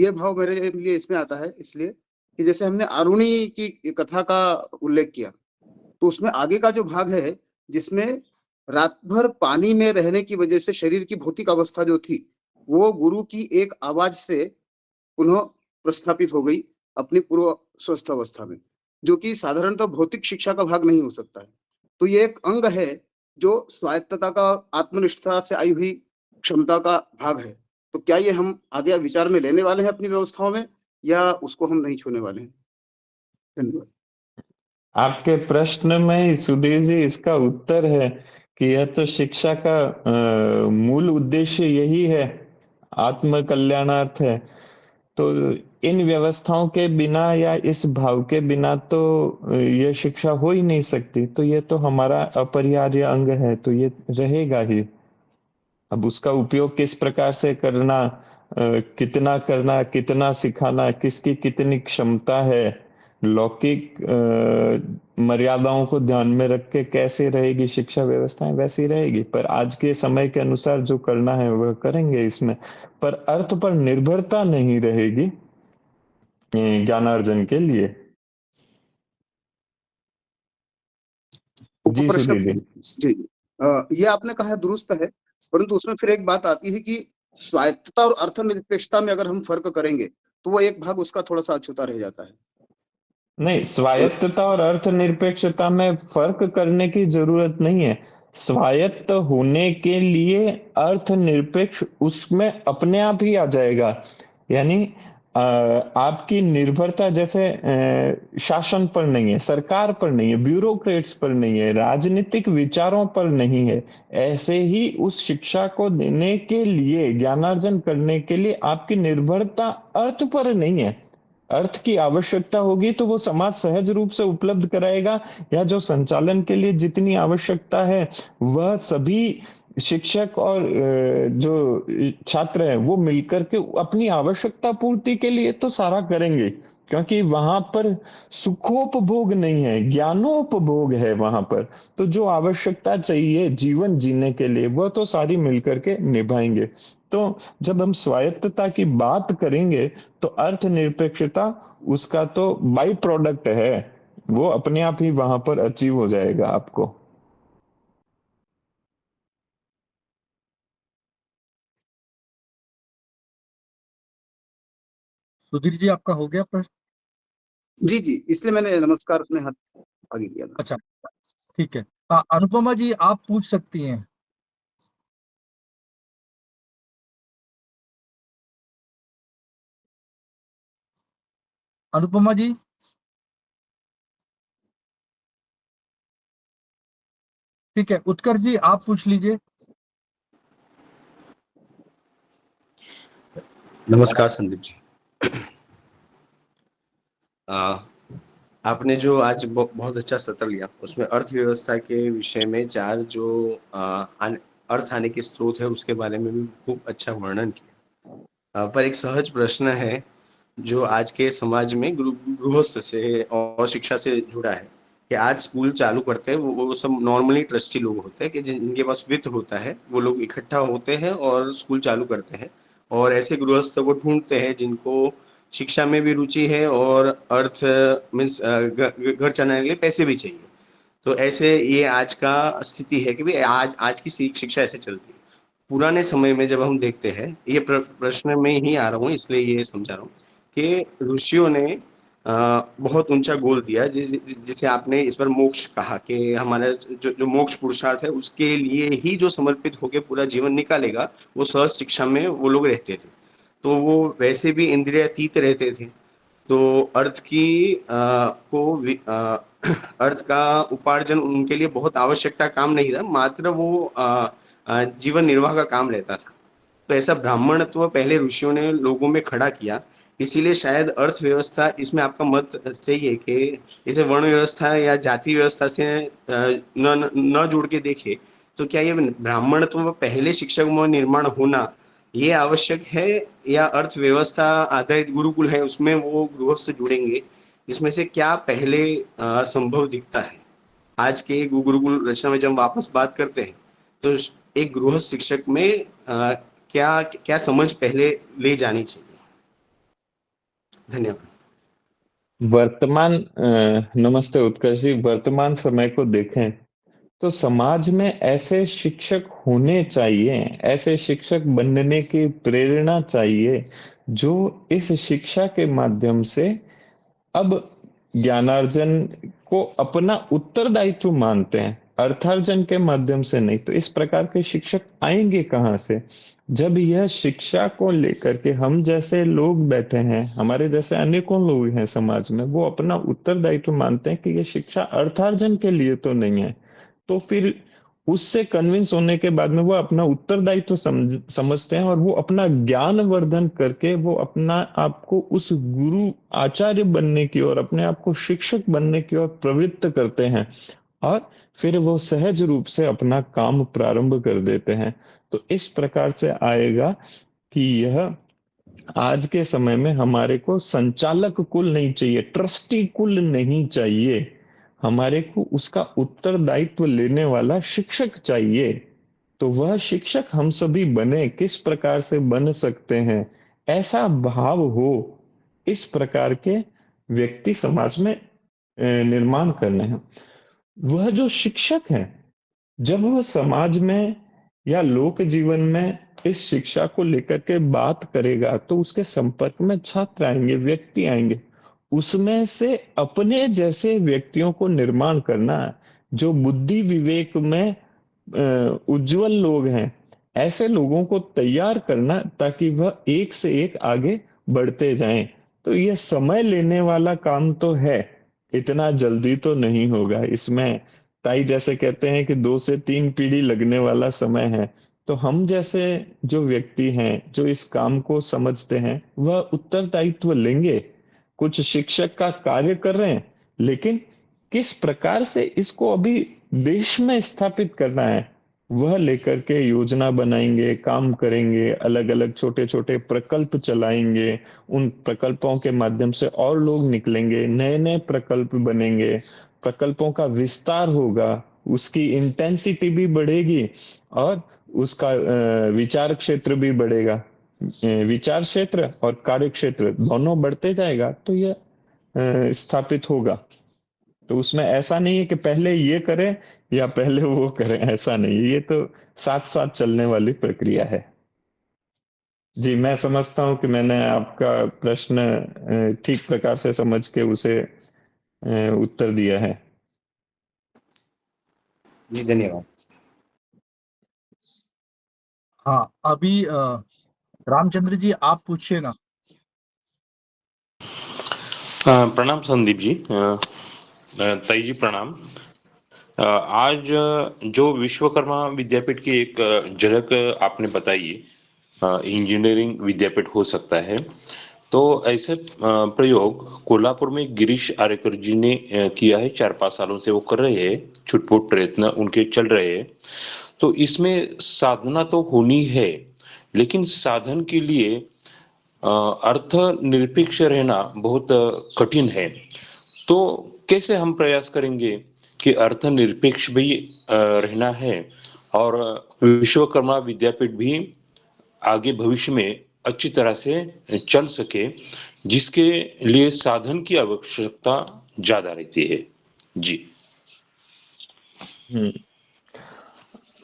ये भाव मेरे लिए इसमें आता है इसलिए कि जैसे हमने आरुणि की कथा का उल्लेख किया, तो उसमें आगे का जो भाग है, जिसमें रात भर पानी में रहने की वजह से शरीर की भौतिक अवस्था जो थी, वो गुरु की एक आवाज से पुनः प्रस्थापित हो गई अपनी पूर्व स्वस्थ अवस्था में, जो कि साधारणतः भौतिक शिक्षा का भाग नहीं हो सकता है। तो ये एक अंग है जो स्वायत्तता का, आत्मनिष्ठता से आई हुई क्षमता का भाग है। तो क्या ये हम आगे विचार में लेने वाले हैं अपनी व्यवस्थाओं में, या उसको हम नहीं छूने वाले हैं? धन्यवाद। आपके प्रश्न में ही सुधीर जी इसका उत्तर है कि यह तो शिक्षा का मूल उद्देश्य यही है, आत्म कल्याणार्थ है। तो इन व्यवस्थाओं के बिना या इस भाव के बिना तो यह शिक्षा हो ही नहीं सकती। तो ये तो हमारा अपरिहार्य अंग है, तो ये रहेगा ही। अब उसका उपयोग किस प्रकार से करना, कितना करना, कितना सिखाना, किसकी कितनी क्षमता है, लौकिक मर्यादाओं को ध्यान में रख के कैसे रहेगी शिक्षा व्यवस्थाएं, वैसी रहेगी। पर आज के समय के अनुसार जो करना है वह करेंगे इसमें, पर अर्थ पर निर्भरता नहीं रहेगी ज्ञानार्जन के लिए। जी प्रश्न सुधीर जी। जी, ये आपने कहा दुरुस्त है, परंतु उसमें फिर एक बात आती है कि स्वायत्तता और अर्थनिरपेक्षता में अगर हम फर्क करेंगे, तो वो एक भाग उसका थोड़ा-सा अछूता रह जाता है। नहीं, स्वायत्तता और अर्थनिरपेक्षता में फर्क करने की जरूरत नहीं है। स्वायत्त होने के लिए अर्थनिरपेक्ष उसमें अपने आप ही आ जाएगा। यानी आपकी निर्भरता जैसे शासन पर नहीं है, सरकार पर नहीं है, ब्यूरोक्रेट्स पर नहीं है, राजनीतिक विचारों पर नहीं है। ऐसे ही उस शिक्षा को देने के लिए, ज्ञानार्जन करने के लिए आपकी निर्भरता अर्थ पर नहीं है। अर्थ की आवश्यकता होगी तो वो समाज सहज रूप से उपलब्ध कराएगा, या जो संचालन के लिए जितनी आवश्यकता है वह सभी शिक्षक और जो छात्र हैं वो मिलकर के अपनी आवश्यकता पूर्ति के लिए तो सारा करेंगे, क्योंकि वहां पर सुखोपभोग नहीं है, ज्ञानोपभोग है वहां पर। तो जो आवश्यकता चाहिए जीवन जीने के लिए वह तो सारी मिलकर के निभाएंगे। तो जब हम स्वायत्तता की बात करेंगे तो अर्थनिरपेक्षता उसका तो बाई प्रोडक्ट है, वो अपने आप ही वहां पर अचीव हो जाएगा आपको। सुधीर जी, आपका हो गया प्रश्न? जी, जी, इसलिए मैंने नमस्कार अपने हाथ आगे किया था। अच्छा, ठीक है। अनुपमा जी, आप पूछ सकती हैं। अनुपमा जी। ठीक है, उत्कर्ष जी आप पूछ लीजिए। नमस्कार संदीप जी। आपने जो आज बहुत अच्छा सत्र लिया, उसमें अर्थव्यवस्था के विषय में 4 जो अर्थ आने के स्रोत है उसके बारे में भी खूब अच्छा वर्णन किया। पर एक सहज प्रश्न है जो आज के समाज में गृहस्थ से और शिक्षा से जुड़ा है कि आज स्कूल चालू करते हैं वो सब नॉर्मली ट्रस्टी लोग होते हैं कि जिनके पास वित्त होता है, वो लोग इकट्ठा होते हैं और स्कूल चालू करते हैं। और ऐसे गृहस्थ को ढूंढते हैं जिनको शिक्षा में भी रुचि है और अर्थ मीन्स घर चलाने के लिए पैसे भी चाहिए। तो ऐसे ये आज का स्थिति है कि भाई आज आज की शिक्षा ऐसे चलती है। पुराने समय में जब हम देखते हैं, ये प्रश्न में ही आ रहा हूँ इसलिए ये समझा रहा हूँ कि ऋषियों ने बहुत ऊंचा गोल दिया, जिसे आपने इस पर मोक्ष कहा कि हमारा जो मोक्ष पुरुषार्थ है उसके लिए ही जो समर्पित होकर पूरा जीवन निकालेगा, वो सहज शिक्षा में वो लोग रहते थे। तो वो वैसे भी इंद्रियातीत रहते थे, तो अर्थ की अर्थ का उपार्जन उनके लिए बहुत आवश्यकता काम नहीं था, मात्र वो जीवन निर्वाह का काम रहता था। तो ऐसा ब्राह्मणत्व पहले ऋषियों ने लोगों में खड़ा किया। इसीलिए शायद अर्थव्यवस्था, इसमें आपका मत चाहिए कि इसे वर्ण व्यवस्था या जाति व्यवस्था से न जोड़ के देखे तो क्या ये ब्राह्मणत्व में पहले शिक्षक में निर्माण होना ये आवश्यक है, या अर्थव्यवस्था आधारित गुरुकुल है उसमें वो गृहस्थ जुड़ेंगे, इसमें से क्या पहले संभव दिखता है? आज के गुरुकुल रचना में जब हम वापस बात करते हैं तो एक गृहस्थ शिक्षक में क्या क्या समझ पहले ले जानी चाहिए? धन्यवाद। नमस्ते उत्कर्ष जी। वर्तमान समय को देखें तो समाज में ऐसे शिक्षक होने चाहिए, ऐसे शिक्षक बनने की प्रेरणा चाहिए जो इस शिक्षा के माध्यम से अब ज्ञानार्जन को अपना उत्तरदायित्व मानते हैं, अर्थार्जन के माध्यम से नहीं। तो इस प्रकार के शिक्षक आएंगे कहाँ से? जब यह शिक्षा को लेकर के हम जैसे लोग बैठे हैं, हमारे जैसे अनेकों लोग हैं समाज में, वो अपना उत्तरदायित्व मानते हैं कि ये शिक्षा अर्थार्जन के लिए तो नहीं है, तो फिर उससे कन्विंस होने के बाद में वो अपना उत्तरदायित्व समझते हैं और वो अपना ज्ञान वर्धन करके वो अपना आपको उस गुरु आचार्य बनने की और अपने आप को शिक्षक बनने की ओर प्रवृत्त करते हैं और फिर वो सहज रूप से अपना काम प्रारंभ कर देते हैं। तो इस प्रकार से आएगा कि यह आज के समय में हमारे को संचालक कुल नहीं चाहिए, ट्रस्टी कुल नहीं चाहिए, हमारे को उसका उत्तरदायित्व लेने वाला शिक्षक चाहिए। तो वह शिक्षक हम सभी बने, किस प्रकार से बन सकते हैं, ऐसा भाव हो, इस प्रकार के व्यक्ति समाज में निर्माण करने हैं। वह जो शिक्षक है, जब वह समाज में या लोक जीवन में इस शिक्षा को लेकर के बात करेगा तो उसके संपर्क में छात्र आएंगे, व्यक्ति आएंगे, उसमें से अपने जैसे व्यक्तियों को निर्माण करना, जो बुद्धि विवेक में उज्जवल लोग हैं, ऐसे लोगों को तैयार करना ताकि वह एक से एक आगे बढ़ते जाएं। तो यह समय लेने वाला काम तो है, इतना जल्दी तो नहीं होगा। इसमें ताई जैसे कहते हैं कि 2 से 3 पीढ़ी लगने वाला समय है। तो हम जैसे जो व्यक्ति हैं, जो इस काम को समझते हैं, वह उत्तरदायित्व लेंगे। कुछ शिक्षक का कार्य कर रहे हैं, लेकिन किस प्रकार से इसको अभी देश में स्थापित करना है, वह लेकर के योजना बनाएंगे, काम करेंगे, अलग अलग छोटे छोटे प्रकल्प चलाएंगे। उन प्रकल्पों के माध्यम से और लोग निकलेंगे, नए नए प्रकल्प बनेंगे, प्रकल्पों का विस्तार होगा, उसकी इंटेंसिटी भी बढ़ेगी और उसका विचार क्षेत्र भी बढ़ेगा। विचार क्षेत्र और कार्य क्षेत्र दोनों बढ़ते जाएगा तो यह स्थापित होगा। तो उसमें ऐसा नहीं है कि पहले ये करें या पहले वो करें, ऐसा नहीं है। ये तो साथ साथ चलने वाली प्रक्रिया है। जी, मैं समझता हूँ कि मैंने आपका प्रश्न ठीक प्रकार से समझ के उसे उत्तर दिया है। जी धन्यवाद। हाँ, अभी रामचंद्र जी आप पूछिए ना। प्रणाम संदीप जी। ताई जी प्रणाम। आज जो विश्वकर्मा विद्यापीठ की एक झलक आपने बताई, इंजीनियरिंग विद्यापीठ हो सकता है, तो ऐसे प्रयोग कोल्हापुर में गिरीश आरेकर जी ने किया है। 4-5 सालों से वो कर रहे हैं, छुटपुट प्रयत्न उनके चल रहे हैं। तो इसमें साधना तो होनी है, लेकिन साधन के लिए अर्थ निरपेक्ष रहना बहुत कठिन है। तो कैसे हम प्रयास करेंगे कि अर्थ निरपेक्ष भी रहना है और विश्वकर्मा विद्यापीठ भी आगे भविष्य में अच्छी तरह से चल सके, जिसके लिए साधन की आवश्यकता ज्यादा रहती है। जी।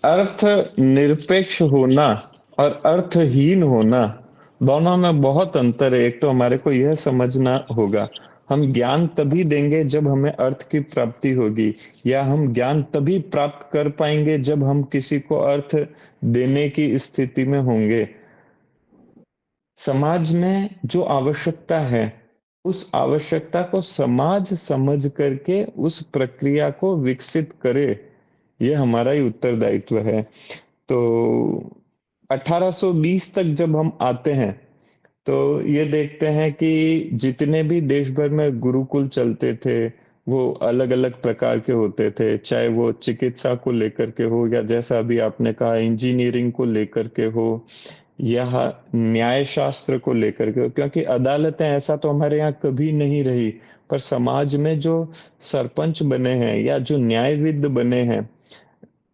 अर्थ निरपेक्ष होना और अर्थहीन होना, दोनों में बहुत अंतर है। एक तो हमारे को यह समझना होगा, हम ज्ञान तभी देंगे जब हमें अर्थ की प्राप्ति होगी, या हम ज्ञान तभी प्राप्त कर पाएंगे जब हम किसी को अर्थ देने की स्थिति में होंगे। समाज में जो आवश्यकता है, उस आवश्यकता को समाज समझ करके उस प्रक्रिया को विकसित करे, ये हमारा ही उत्तरदायित्व है। तो 1820 तक जब हम आते हैं तो ये देखते हैं कि जितने भी देश भर में गुरुकुल चलते थे, वो अलग अलग प्रकार के होते थे, चाहे वो चिकित्सा को लेकर के हो या जैसा अभी आपने कहा इंजीनियरिंग को लेकर के हो या न्याय शास्त्र को लेकर के हो, क्योंकि अदालतें ऐसा तो हमारे यहाँ कभी नहीं रही, पर समाज में जो सरपंच बने हैं या जो न्यायविद बने हैं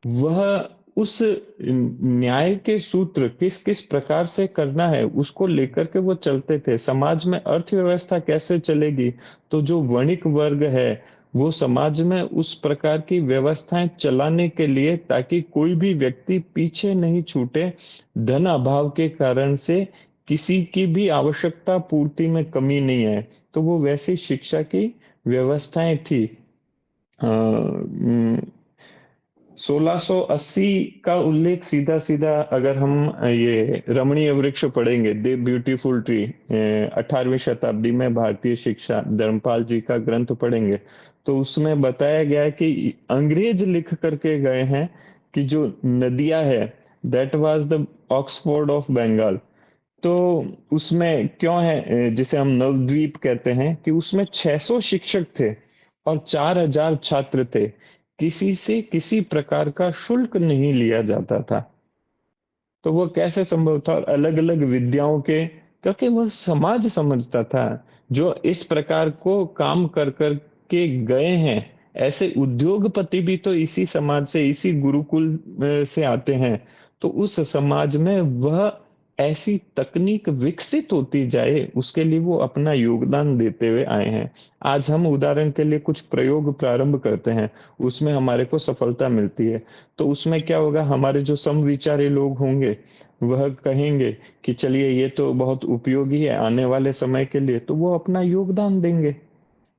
वह उस न्याय के सूत्र किस किस प्रकार से करना है उसको लेकर के वो चलते थे। समाज में अर्थव्यवस्था कैसे चलेगी, तो जो वणिक वर्ग है वो समाज में उस प्रकार की व्यवस्थाएं चलाने के लिए, ताकि कोई भी व्यक्ति पीछे नहीं छूटे, धन अभाव के कारण से किसी की भी आवश्यकता पूर्ति में कमी नहीं है, तो वो वैसी शिक्षा की व्यवस्थाएं थी। 1680 का उल्लेख सीधा सीधा अगर हम ये रमणीय वृक्ष पढ़ेंगे, द ब्यूटीफुल ट्री, 18वीं शताब्दी में भारतीय शिक्षा, धर्मपाल जी का ग्रंथ पढ़ेंगे, तो उसमें बताया गया है कि अंग्रेज लिख करके गए हैं कि जो नदियां है that was the Oxford of Bengal. तो उसमें क्यों है, जिसे हम नवद्वीप कहते हैं, कि उसमें 600 शिक्षक थे और 4000 छात्र थे, किसी से किसी प्रकार का शुल्क नहीं लिया जाता था। तो वो कैसे संभव था, और अलग अलग विद्याओं के, क्योंकि वो समाज समझता था जो इस प्रकार को काम कर कर के गए हैं। ऐसे उद्योगपति भी तो इसी समाज से, इसी गुरुकुल से आते हैं, तो उस समाज में वह ऐसी तकनीक विकसित होती जाए उसके लिए वो अपना योगदान देते हुए आए हैं। आज हम उदाहरण के लिए कुछ प्रयोग प्रारंभ करते हैं, उसमें हमारे को सफलता मिलती है, तो उसमें क्या होगा, हमारे जो समविचारी लोग होंगे वह कहेंगे कि चलिए ये तो बहुत उपयोगी है आने वाले समय के लिए, तो वो अपना योगदान देंगे।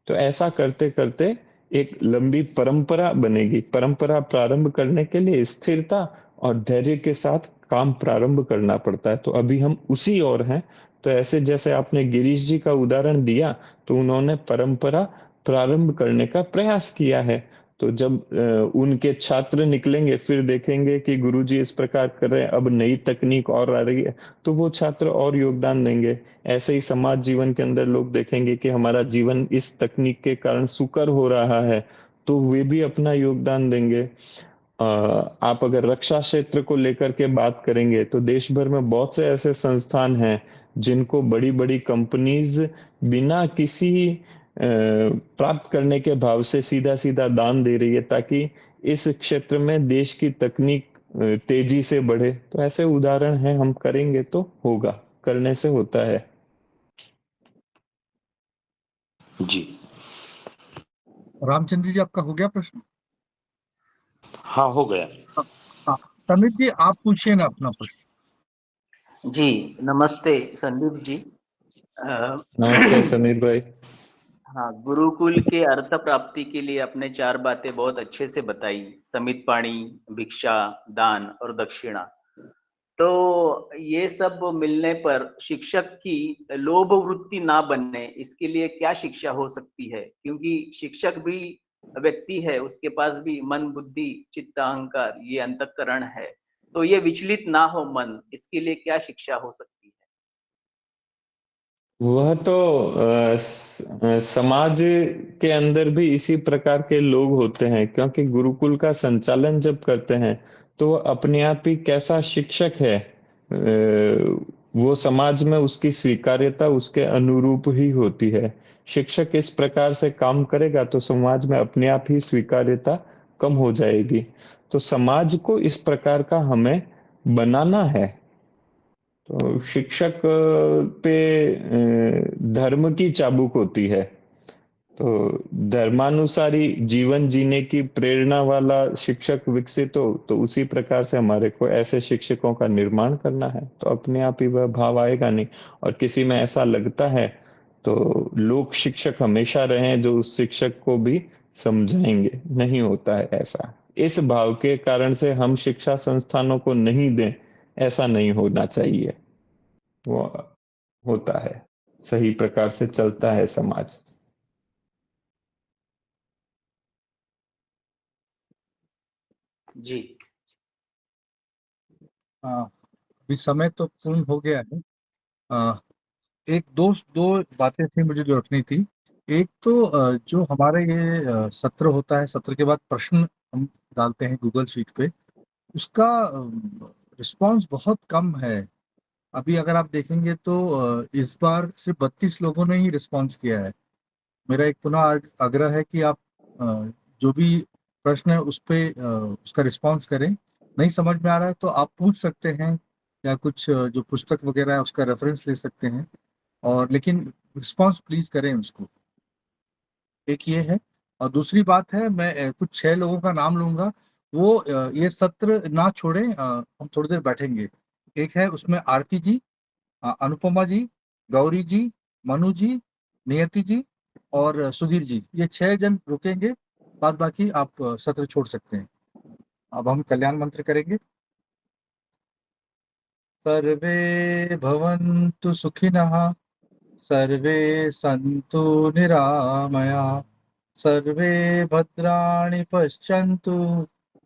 तो ऐसा करते करते एक लंबी परंपरा बनेगी। परंपरा प्रारंभ करने के लिए स्थिरता और धैर्य के साथ काम प्रारंभ करना पड़ता है, तो अभी हम उसी ओर हैं। तो ऐसे जैसे आपने गिरीश जी का उदाहरण दिया, तो उन्होंने परंपरा प्रारंभ करने का प्रयास किया है। तो जब उनके छात्र निकलेंगे फिर देखेंगे कि गुरुजी इस प्रकार कर रहे हैं, अब नई तकनीक और आ रही है, तो वो छात्र और योगदान देंगे। ऐसे ही समाज जीवन के अंदर लोग देखेंगे कि हमारा जीवन इस तकनीक के कारण सुकर हो रहा है, तो वे भी अपना योगदान देंगे। आप अगर रक्षा क्षेत्र को लेकर के बात करेंगे तो देश भर में बहुत से ऐसे संस्थान हैं जिनको बड़ी बड़ी कंपनीज बिना किसी प्राप्त करने के भाव से सीधा सीधा दान दे रही है, ताकि इस क्षेत्र में देश की तकनीक तेजी से बढ़े। तो ऐसे उदाहरण हैं, हम करेंगे तो होगा, करने से होता है। जी रामचंद्र जी, आपका हो गया प्रश्न? हाँ, हो गया। हाँ, समीर जी आप पूछिए ना अपना प्रश्न। जी नमस्ते संदीप जी। नमस्ते समीर भाई। हाँ, गुरुकुल के अर्थ प्राप्ति के लिए आपने 4 बातें बहुत अच्छे से बताई, समित पाणी, भिक्षा, दान और दक्षिणा। तो ये सब मिलने पर शिक्षक की लोभ वृत्ति ना बनने, इसके लिए क्या शिक्षा हो सकती है? क्योंकि शिक्षक भी व्यक्ति है, उसके पास भी मन, बुद्धि, चित्त, अहंकार ये अंतःकरण है। तो ये विचलित ना हो मन, इसके लिए क्या शिक्षा हो सकती है? वह तो समाज के अंदर भी इसी प्रकार के लोग होते हैं, क्योंकि गुरुकुल का संचालन जब करते हैं तो वो अपने आप ही कैसा शिक्षक है, वो समाज में उसकी स्वीकार्यता उसके अनुरूप ही होती है। शिक्षक इस प्रकार से काम करेगा तो समाज में अपने आप ही स्वीकार्यता कम हो जाएगी। तो समाज को इस प्रकार का हमें बनाना है। तो शिक्षक पे धर्म की चाबुक होती है, तो धर्मानुसारी जीवन जीने की प्रेरणा वाला शिक्षक विकसित हो, तो उसी प्रकार से हमारे को ऐसे शिक्षकों का निर्माण करना है, तो अपने आप ही वह भाव आएगा नहीं। और किसी में ऐसा लगता है तो लोक शिक्षक हमेशा रहे जो उस शिक्षक को भी समझाएंगे, नहीं होता है ऐसा। इस भाव के कारण से हम शिक्षा संस्थानों को नहीं दें, ऐसा नहीं होना चाहिए। वो होता है, सही प्रकार से चलता है समाज। जी हाँ, अभी समय तो पूर्ण हो गया है। एक दो बातें थी मुझे जो रखनी थी। एक तो जो हमारे ये सत्र होता है, सत्र के बाद प्रश्न हम डालते हैं गूगल शीट पे, उसका रिस्पॉन्स बहुत कम है। अभी अगर आप देखेंगे तो इस बार सिर्फ 32 लोगों ने ही रिस्पॉन्स किया है। मेरा एक पुनः आग्रह है कि आप जो भी प्रश्न है उस पे उसका रिस्पॉन्स करें। नहीं समझ में आ रहा है तो आप पूछ सकते हैं, या कुछ जो पुस्तक वगैरह है उसका रेफरेंस ले सकते हैं, और लेकिन रिस्पॉन्स प्लीज करें उसको। एक ये है, और दूसरी बात है, मैं कुछ 6 लोगों का नाम लूंगा, वो ये सत्र ना छोड़ें, हम थोड़ी देर बैठेंगे। एक है उसमें आरती जी, अनुपमा जी, गौरी जी, मनु जी, नियति जी और सुधीर जी, ये 6 जन रुकेंगे, बाद बाकी आप सत्र छोड़ सकते हैं। अब हम कल्याण मंत्र करेंगे। सर्वे भवन्तु सुखिनः, सर्वे सन्तु निरामया, सर्वे भद्राणि पश्यन्तु,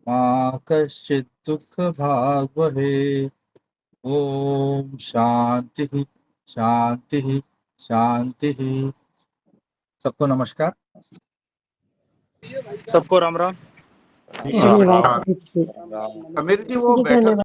मा कश्चित् दुःखभाग् भवेत्। ओम शांति शांति शांति। सबको नमस्कार। सबको राम राम। राम राम। धन्यवाद। समीर जी वो जी बैठक धन्यवाद।